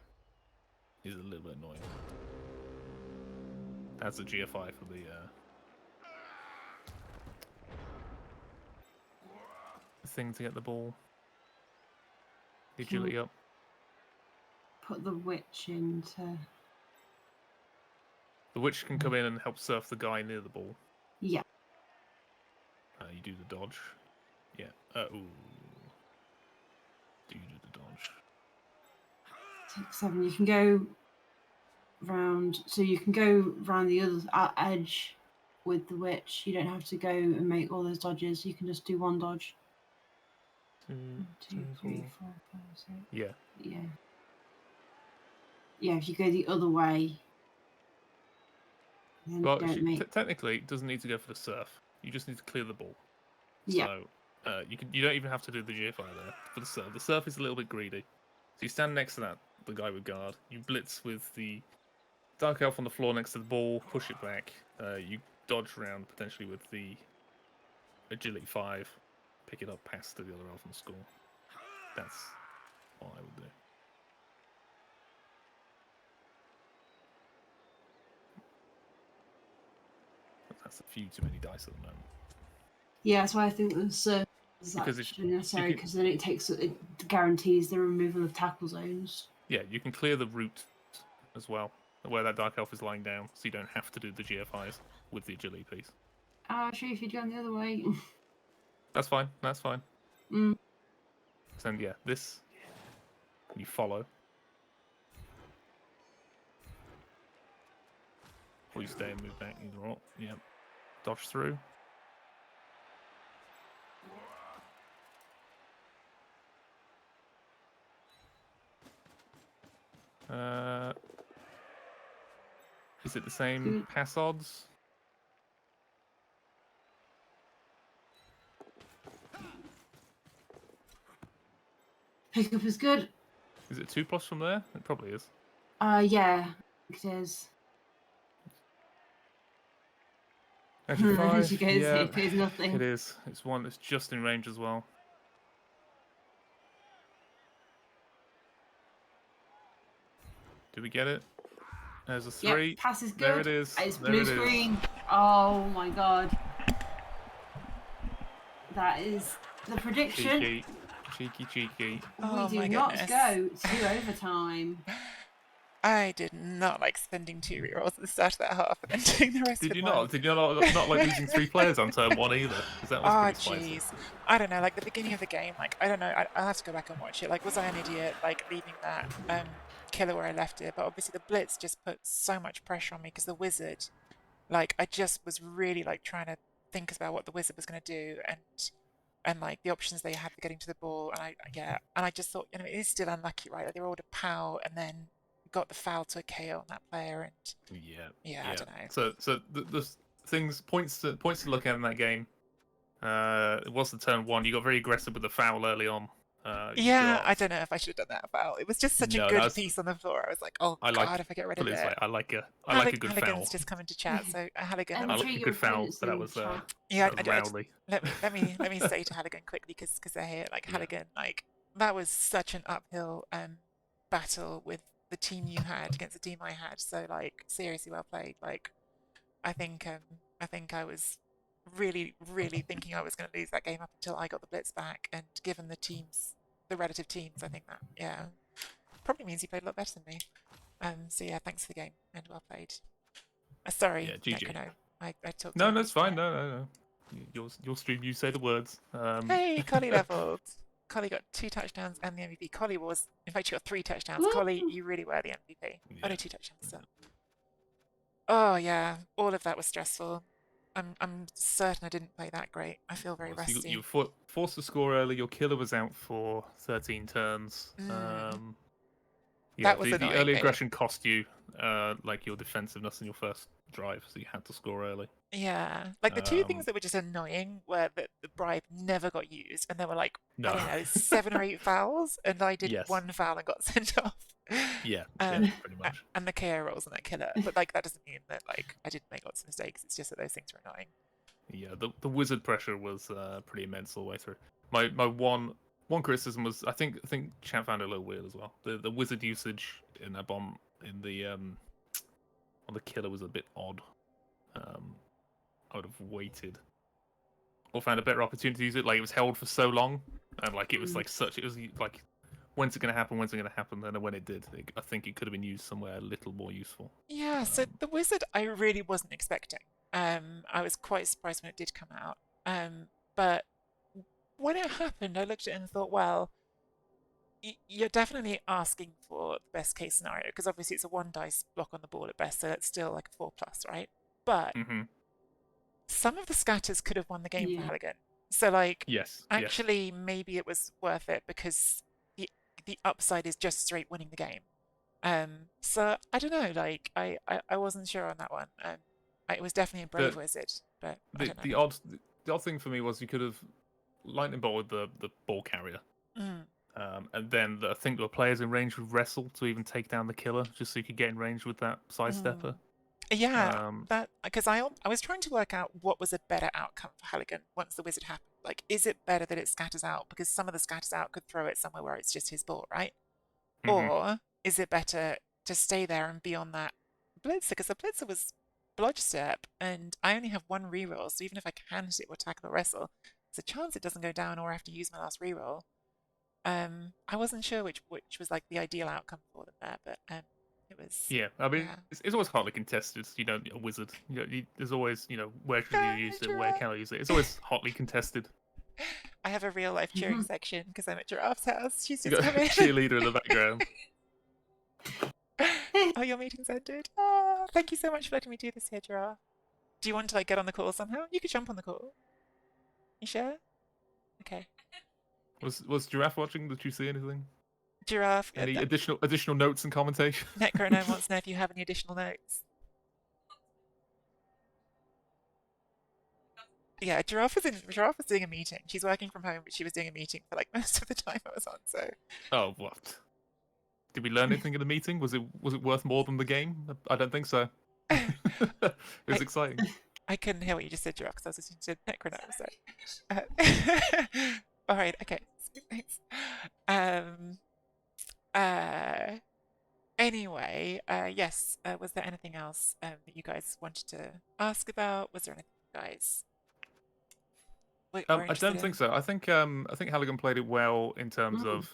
is a little bit annoying. That's a GFI for the thing to get the ball. The agility up. Put the witch into. The witch can come in and help surf the guy near the ball. Yeah. You do the dodge. Yeah. Ooh. Do you do the dodge? 6, 7. You can go round. So you can go round the other edge with the witch. You don't have to go and make all those dodges. You can just do one dodge. 2, 2, 3, 4, 5, 6. Yeah. Yeah. Yeah, if you go the other way, then Well, don't make. technically, it doesn't need to go for the surf. You just need to clear the ball. Yeah. So you don't even have to do the GFI there for the surf. The surf is a little bit greedy. So you stand next to the guy with guard. You blitz with the dark elf on the floor next to the ball. Push it back. You dodge around potentially with the agility 5. Pick it up past the other elf and score. That's what I would do. That's a few too many dice at the moment. Yeah, that's why I think the surf is Because actually necessary, because then it guarantees the removal of tackle zones. Yeah, you can clear the route as well, where that dark elf is lying down, so you don't have to do the GFIs with the agility piece. Actually, if you'd gone the other way. That's fine. That's fine. Mm. So yeah, this you follow. Or you stay and move back, either or. Yeah. Dodge through. Is it the same pass odds? Pickup is good. Is it 2+ from there? It probably is. Yeah, it is. Actually, 5. She goes, Yeah, it pays nothing. it is. It's one that's just in range as well. Did we get it? There's a 3. Yep, pass is good. There it is. It's there blue it screen. Is. Oh my god. That is the prediction. Cheeky. Oh, We do my not goodness. go to overtime. I did not like spending 2 rerolls at the start of that half and then doing the rest Did with you one. not? Did you not like losing 3 players on turn 1 either? Because that was Oh, pretty spicy. jeez. I don't know, like the beginning of the game, like, I don't know, I'll have to go back and watch it. Like, was I an idiot, like, leaving that killer where I left it? But obviously the Blitz just put so much pressure on me because the Wizard, like, I just was really, like, trying to think about what the Wizard was going to do and like, the options they had for getting to the ball. And I just thought, you know, it is still unlucky, right? Like, they rolled a POW and then got the foul to a KO on that player. And, yeah, I don't know. So the things, points to look at in that game. It was the turn 1. You got very aggressive with the foul early on. You Yeah, got I don't know if I should have done that foul. It was just such a no, good that's piece on the floor. I was like, oh I God, like. if I get rid Put of it this it. way, I like a good foul. Halligan's just come into chat, so Halligan, I like Treat a your good foul, opponents but in the chat. yeah, that was Rowley. let me say to Halligan quickly because they're here. Like Yeah. Halligan, like that was such an uphill battle with the team you had against the team I had. So like seriously well played. Like I think I was really thinking I was going to lose that game up until I got the blitz back, and given the relative teams, I think that probably means he played a lot better than me. So yeah, thanks for the game and well played. Sorry, Yeah, GG. Necrognome. I talked. No, that's fine. No. Your stream, you say the words. Hey, Collie leveled. Collie got 2 touchdowns and the MVP. Collie was, in fact, you got 3 touchdowns. Woo! Collie, you really were the MVP. Yeah. Only 2 touchdowns still. Oh yeah, all of that was stressful. I'm certain I didn't play that great. I feel very So rusty. you were forced to score early. Your killer was out for 13 turns. Yeah, That was the annoying early me. aggression cost you like your defensiveness in your first drive, so you had to score early. Yeah, like the 2 things that were just annoying were that the bribe never got used, and there were like No. I don't know 7 or 8 fouls, and I did Yes. 1 foul and got sent off. Yeah, pretty much. And the KO rolls on that killer, but like that doesn't mean that like I didn't make lots of mistakes. It's just that those things were annoying. Yeah, the wizard pressure was pretty immense all the way through. My one criticism was I think chat found it a little weird as well. The wizard usage in that bomb in the on the killer was a bit odd. I would have waited or found a better opportunity to use it. Like it was held for so long, and like it was like it was like when's it going to happen? When's it going to happen? And when it did, I think it could have been used somewhere a little more useful. Yeah, so the wizard I really wasn't expecting. I was quite surprised when it did come out. But when it happened, I looked at it and thought, well, you're definitely asking for the best case scenario because obviously it's a 1 dice block on the ball at best, so it's still like a 4+, right? But some of the scatters could have won the game for Halligan. So like, actually, maybe it was worth it because the upside is just straight winning the game. So I don't know. Like I wasn't sure on that one. It was definitely a brave wizard, but I don't know. The odd thing for me was you could have lightning bolt with the ball carrier, and then I think there were players in range with wrestle to even take down the killer, just so you could get in range with that sidestepper. Yeah, that because I was trying to work out what was a better outcome for Halligan once the wizard happened. Like, is it better that it scatters out because some of the scatters out could throw it somewhere where it's just his ball, right? Or is it better to stay there and be on that blitzer? Because the blitzer was blodge step, and I only have 1 reroll, so even if I can hit it or tackle or wrestle, there's a chance it doesn't go down or I have to use my last reroll. I wasn't sure which was like the ideal outcome for them there, but it was. Yeah, I mean, it's always hotly contested. You know, a wizard. You know, there's always, where should you use it? Where can I use it? It's always hotly contested. I have a real life cheering section because I'm at Giraffe's house. She's You just got come in. cheerleader in the background. Oh, your meeting's ended. Oh, thank you so much for letting me do this here, Giraffe. Do you want to like get on the call somehow? You could jump on the call. You sure? Okay. Was Giraffe watching? Did you see anything? Giraffe. Any additional notes and commentation? Necrognome wants to know if you have any additional notes. Yeah, Giraffe was doing a meeting. She's working from home, but she was doing a meeting for like most of the time I was on. So. Oh, what? Did we learn anything in the meeting? Was it worth more than the game? I don't think so. It was exciting. I couldn't hear what you just said, Giraffe, because I was listening to Necrognome. So. All right. Okay. Thanks. Anyway, yes. Was there anything else that you guys wanted to ask about? Was there anything you guys? I don't think so. I think Halligan played it well in terms of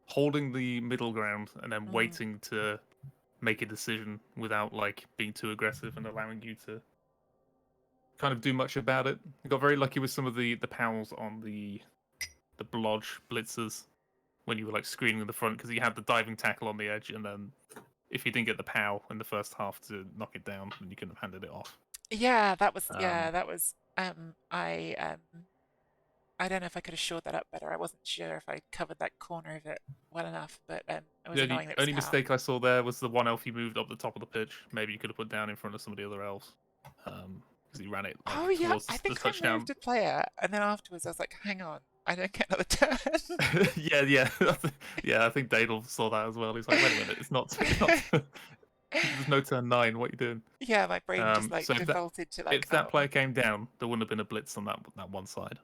holding the middle ground and then waiting to make a decision without like being too aggressive and allowing you to kind of do much about it. I got very lucky with some of the pals on the blodge blitzers when you were like screening in the front because you had the diving tackle on the edge, and then if you didn't get the pow in the first half to knock it down, then you couldn't have handed it off. Yeah, that was Um, I don't know if I could have shored that up better. I wasn't sure if I covered that corner of it well enough, but it was the annoying that it was only power. mistake I saw there was the one elf you moved up the top of the pitch. Maybe you could have put down in front of some of the other elves because he ran it like Oh yeah, towards I the think I touchdown. moved a player, and then afterwards I was like, hang on, I don't get another turn. Yeah. Yeah, I think Dadel saw that as well. He's like, wait a minute, it's not there's no turn 9. What are you doing? Yeah, my brain just like So defaulted to like, if that oh, player came down, there wouldn't have been a blitz on that one side,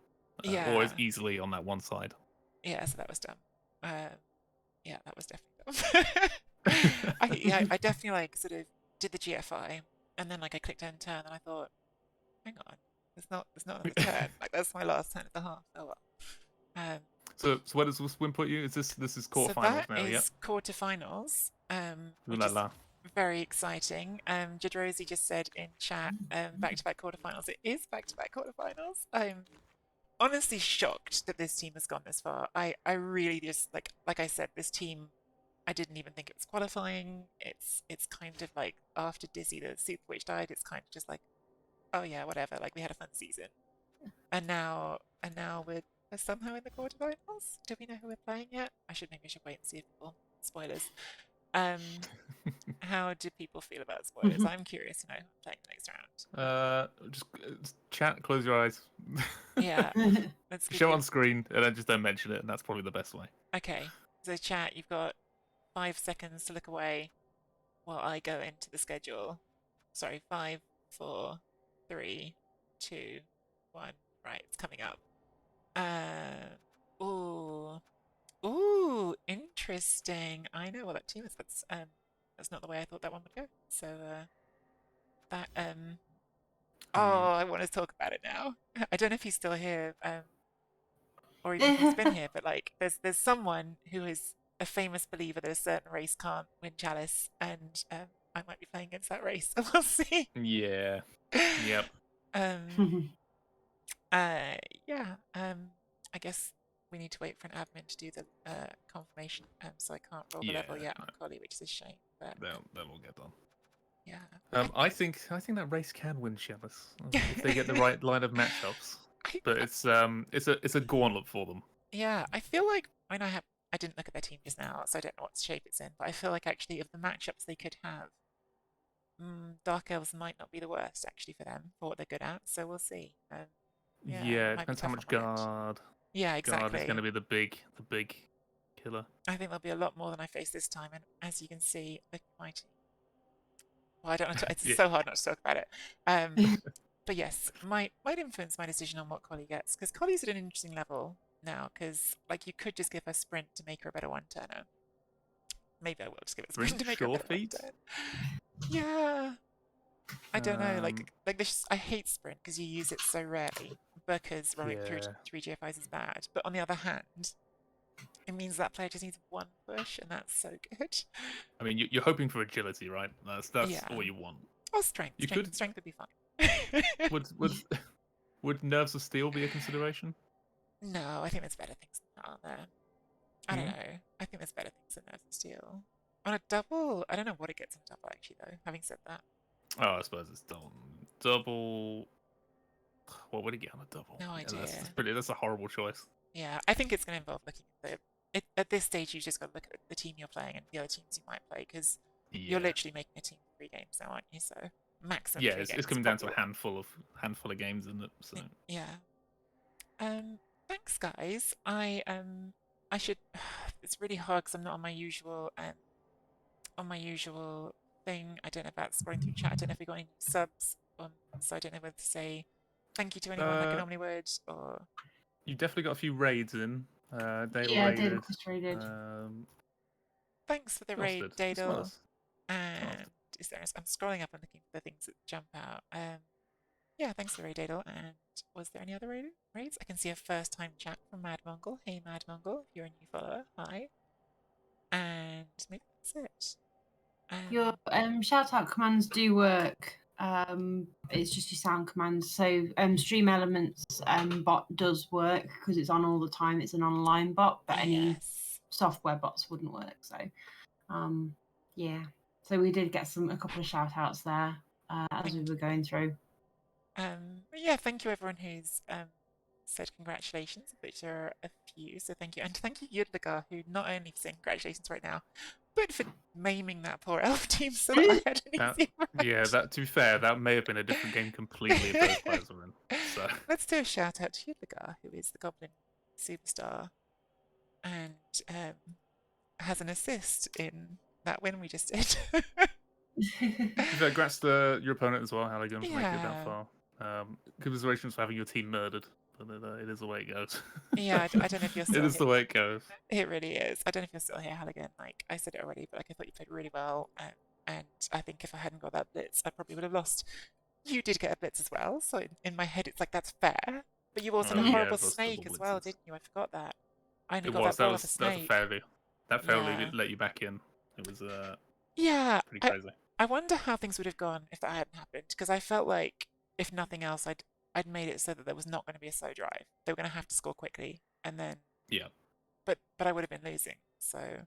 or as yeah, easily on that one side. yeah. So that was dumb. Yeah, that was definitely dumb. I definitely like sort of did the GFI, and then like I clicked end turn, and I thought, hang on, there's not another turn. Like that's my last turn of the half. Oh well. Um, So where does this win put you? This is so quarterfinals that now, yeah? is quarterfinals, Ooh which la is la. very exciting. Jadrosi just said in chat, back-to-back quarterfinals. It is back-to-back quarterfinals. I'm honestly shocked that this team has gone this far. I really just like I said, this team, I didn't even think it was qualifying. It's kind of like after Dizzy the Super Witch died, it's kind of just like, oh yeah, whatever. Like we had a fun season, and now we're somehow in the quarterfinals. Do we know who we're playing yet? Maybe I should wait and see if people spoilers. Um, how do people feel about spoilers? I'm curious to know who I'm playing the next round. Just chat, close your eyes, Yeah, let's give show you. on screen, and then just don't mention it, and that's probably the best way. Okay, so chat, you've got 5 seconds to look away while I go into the schedule. Sorry, 5, 4, 3, 2, 1. Right, it's coming up. Ooh, ooh, interesting. I know what that team is. That's not the way I thought that one would go. So that oh, I want to talk about it now. I don't know if he's still here, or even if he's been here, but like, there's someone who is a famous believer that a certain race can't win Chalice, and I might be playing against that race, so we'll see. Yeah. Yep. Um, yeah. I guess we need to wait for an admin to do the confirmation. So I can't roll the level Yeah. yet on Collie, which is a shame. But That'll get done. yeah, I think that race can win Chalice if they get the right line of matchups. I, But it's a gauntlet for them. yeah, I feel like I didn't look at their team just now, so I don't know what shape it's in. But I feel like actually, of the matchups they could have, Dark Elves might not be the worst actually for them for what they're good at. So we'll see. Yeah, Yeah, it it might be depends how tough much on my end. guard. Yeah, Guard is going to exactly. be the big killer. I think there'll be a lot more than I faced this time, and as you can see, look at my team. Well, I don't know. It's Yeah. so hard not to talk about it. But yes, might influence my decision on what Collie gets because Collie's at an interesting level now. Because like you could just give her sprint to make her a better one turner. Maybe I will just give her sprint Sprint, to make her a sure better one feet. turn. Yeah, I don't know. Um, Like this, I hate sprint because you use it so rarely. Because running through yeah. 3 GFIs is bad. But on the other hand, it means that player just needs one push, and that's so good. I mean, you're hoping for agility, right? That's Yeah. all you want. Or strength. You could Strength would be fine. would would nerves of steel be a consideration? No, I think there's better things than that, aren't there? I don't Hmm? know. I think there's better things than Nerves of Steel. On a double, I don't know what it gets on a double actually though. Having said that, Oh, I suppose it's double. What would it get on a double? no Yeah, idea. that's a horrible choice. Yeah, I think it's going to involve looking at at this stage. You just got to look at the team you're playing and the other teams you might play because you're Yeah. literally making a team for 3 games now, aren't you? So maximum Yeah, 3 games. it's is coming down to probably a handful of games, isn't it? So Yeah. Thanks guys. I should. It's really hard because I'm not on my usual thing. I don't know about scrolling through chat. I don't know if we got any subs, so I don't know whether to say thank you to anyone like I normally would, or you've definitely got a few raids in. Dale Yeah, raided. David just raided. thanks for the Who else raid, did? Someone Dadle. else. And is there? I'm scrolling up and looking for the things that jump out. Yeah, thanks for the raid, Dadle. And was there any other raids? I can see a first-time chat from Mad Mongol. Hey, Mad Mongol, if you're a new follower, hi. And maybe that's it. Your shout out commands do work. It's just your sound commands. So Stream Elements bot does work because it's on all the time. It's an online bot, but any yes. software bots wouldn't work. So yeah. So we did get a couple of shout outs there as we were going through. But yeah, thank you everyone who's said congratulations, which are a few. So thank you, and thank you Yudligar, who not only for saying congratulations right now, but for maiming that poor elf team so that I had an easy match. Yeah, that to be fair, that may have been a different game completely if those players were in. So let's do a shout out to Yudligar, who is the Goblin superstar, and has an assist in that win we just did. congrats to your opponent as well, Halligun, for making it that Yeah. far. Commiserations for having your team murdered, but it is the way it goes. Yeah, I don't know if you're still It is here. the way it goes. It really is. I don't know if you're still here, Halligan. Like I said it already, but like I thought you played really well, and I think if I hadn't got that blitz, I probably would have lost. You did get a blitz as well, so in my head it's like that's fair. But you also had a Yeah, horrible those snake double as well, blitzes. didn't you? I forgot that. I only It got was that ball off a snake. fairly Yeah. let you back in. It was Yeah, pretty crazy. I wonder how things would have gone if that hadn't happened, because I felt like if nothing else, I'd made it so that there was not going to be a slow drive. They were going to have to score quickly, and then Yeah. but I would have been losing. So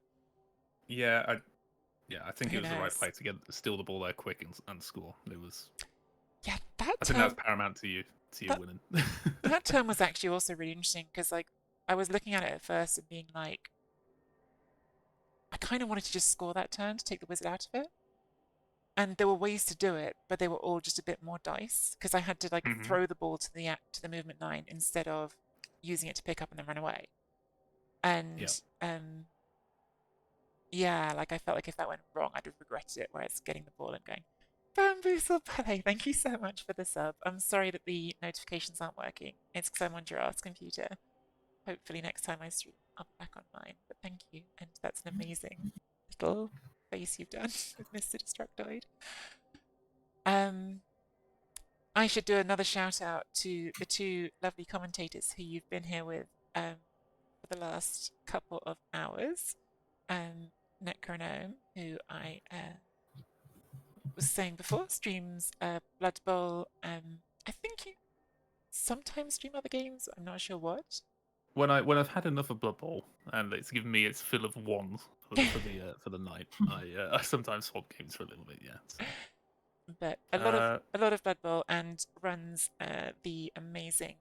Yeah, I think Who it was the right knows? play to steal the ball there quick and score. It was. yeah, I think that's paramount to you winning. that term was actually also really interesting because like I was looking at it at first and being like, I kind of wanted to just score that turn to take the wizard out of it. And there were ways to do it, but they were all just a bit more dice because I had to like Mhm. throw the ball to the movement 9 instead of using it to pick up and then run away. And yeah, like I felt like if that went wrong, I'd have regretted it. Whereas getting the ball and going, Bamboozle Ballet, thank you so much for the sub. I'm sorry that the notifications aren't working. It's because I'm on Giraffe's computer. Hopefully next time I stream, I'll be back on mine. But thank you, and that's an amazing little face you've done with Mr. Destructoid. I should do another shout out to the two lovely commentators who you've been here with for the last couple of hours. Necrognome, who I was saying before, streams Blood Bowl. I think you sometimes stream other games. I'm not sure what. When I've had enough of Blood Bowl and it's given me its fill of wands for the night, I sometimes swap games for a little bit. Yeah. So. But a lot of Blood Bowl, and runs the amazing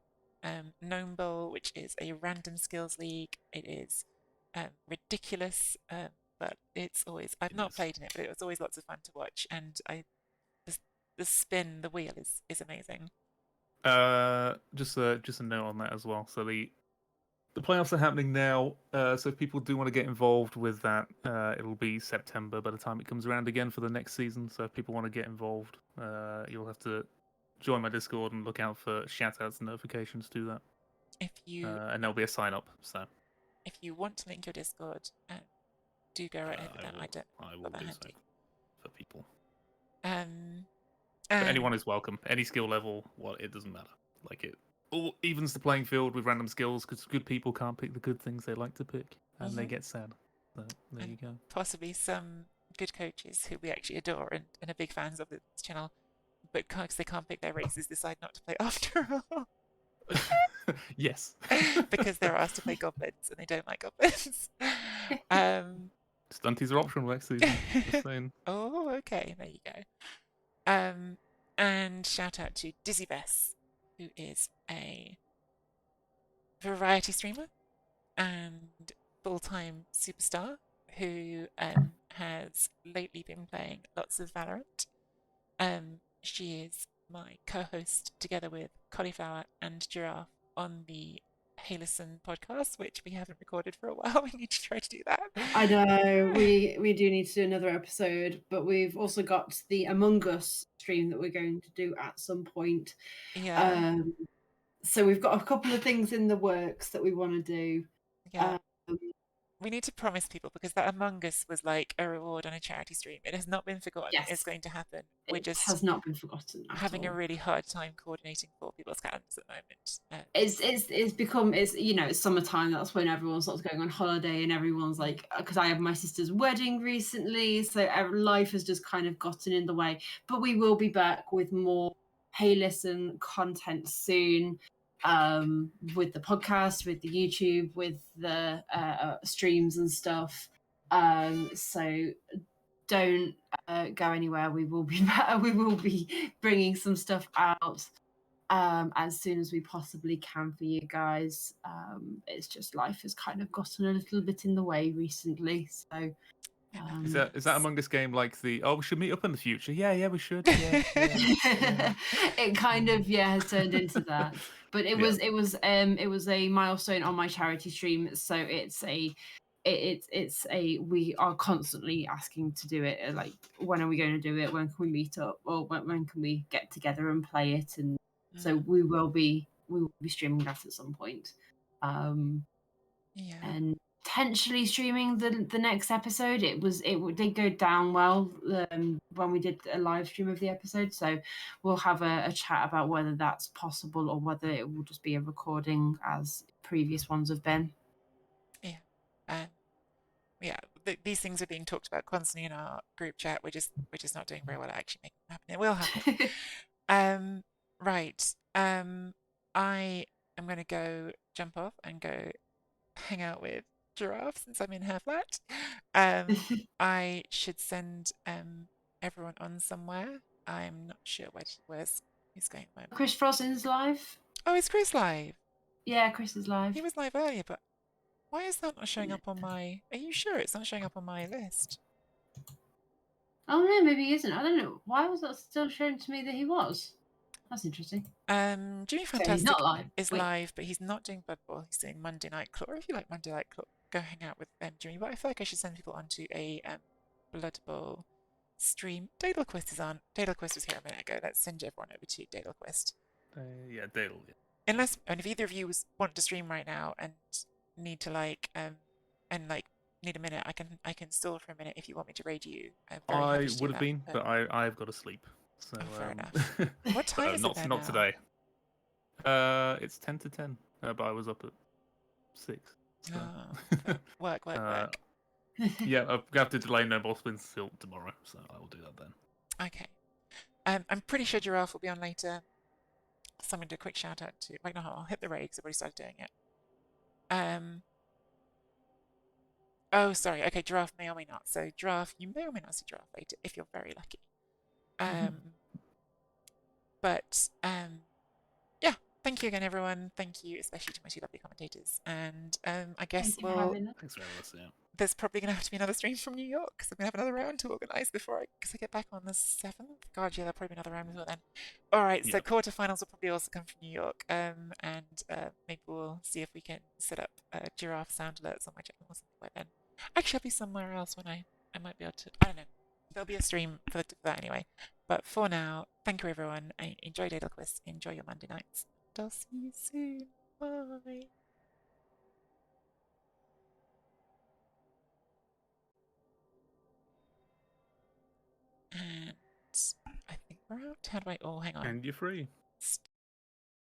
Gnome Bowl, which is a random skills league. It is ridiculous, but it's always I've not played in it, but it was always lots of fun to watch, and the spin, the wheel is amazing. Just a note on that as well. So the playoffs are happening now. So if people do want to get involved with that, it'll be September by the time it comes around again for the next season. So if people want to get involved, you'll have to join my Discord and look out for shoutouts and notifications to that. And there'll be a sign up. So if you want to link your Discord, do go right ahead with that. I will do so for people. But anyone is welcome. Any skill level, it doesn't matter. Like it all evens the playing field with random skills because good people can't pick the good things they like to pick, and they get sad. So there you go. Possibly some good coaches who we actually adore and are big fans of this channel, but because they can't pick their races, decide not to play after all. Yes. Because they're asked to play goblins and they don't like goblins. Stunties are optional next season. Just saying. Oh, okay. There you go. And shout out to Dizzybess, who is a variety streamer and full-time superstar who has lately been playing lots of Valorant. She is my co-host together with Cauliflower and Giraffe on the Halligun podcast, which we haven't recorded for a while. We need to try to do that. I know we do need to do another episode, but we've also got the Among Us stream that we're going to do at some point. Yeah. So we've got a couple of things in the works that we want to do. Yeah. we need to promise people, because that Among Us was like a reward on a charity stream. It has not been forgotten. It's Yes, going to happen. We're it just has not been forgotten at having a all. really hard time coordinating for people's calendars at the moment. It's become, it's, you know, it's summertime. That's when everyone's sort of going on holiday, and everyone's like, because I have my sister's wedding recently, so life has just kind of gotten in the way. But we will be back with more Hey Listen content soon, with the podcast, with the YouTube, with the streams and stuff. So don't go anywhere. We will be back. We will be bringing some stuff out as soon as we possibly can for you guys. It's just life has kind of gotten a little bit in the way recently. So Is that Among Us game like the we should meet up in the future? Yeah, we should. Yeah. it kind of has turned into that. But it was a milestone on my charity stream. So it's a we are constantly asking to do it. Like, when are we going to do it? When can we meet up? Or when can we get together and play it? And so we will be streaming that at some point. And potentially streaming the next episode. It did go down well when we did a live stream of the episode. So we'll have a chat about whether that's possible or whether it will just be a recording as previous ones have been. These things are being talked about constantly in our group chat. We're just not doing very well at actually making them happen. It will happen. Right. I am going to go jump off and go hang out with Giraffe since I'm in her flat. I should send everyone on somewhere. I'm not sure where's he's going at the moment. Chris Frossen's live. Oh, is Chris live? Yeah, Chris is live. He was live earlier, but why is that not showing up on my... Are you sure it's not showing up on my list? Oh no, maybe he isn't. I don't know. Why was that still showing to me that he was? That's interesting. Jimmy So Fantastic he's not live. is live, but he's not doing Blood Bowl. He's doing Monday Night Claw. If you like Monday Night Claw, go hang out with Jimmy. But I feel like I should send people onto a Blood Bowl stream. Daedalquist is on. Daedalquist was here a minute ago. Let's send everyone over to Daedalquist. Yeah, Daedal. Yeah. Unless, and if either of you want to stream right now and need to need a minute, I can stall for a minute if you want me to raid you. I would have been, but I've got to sleep. So fair enough. What time is it there not now? today. It's 10 to 10, but I was up at 6. So. Work. Yeah, I'm gonna have to delay No More Spins till tomorrow, so I will do that then. Okay. I'm pretty sure Giraffe will be on later. So I'm going to do a quick shout out to... Wait, no, I'll hit the raid because I've already started doing it. Oh, sorry. Okay, Giraffe may or may not. So Giraffe, you may or may not see Giraffe later if you're very lucky. Yeah, thank you again, everyone. Thank you, especially to my 2 lovely commentators. And I guess Thanks for having us. There's probably going to have to be another stream from New York because I'm going to have another round to organise because I get back on the 7th. God, yeah, there'll probably be another round before then. All right, so quarterfinals will probably also come from New York, and maybe we'll see if we can set up Giraffe sound alerts on my channel or something like that. Actually, I'll be somewhere else when I might be able to. I don't know. There'll be a stream for that anyway. But for now, thank you everyone. Enjoy Daedalquist. Enjoy your Monday nights. And I'll see you soon. Bye. And I think we're out. How do I... Oh, hang on. And you're free.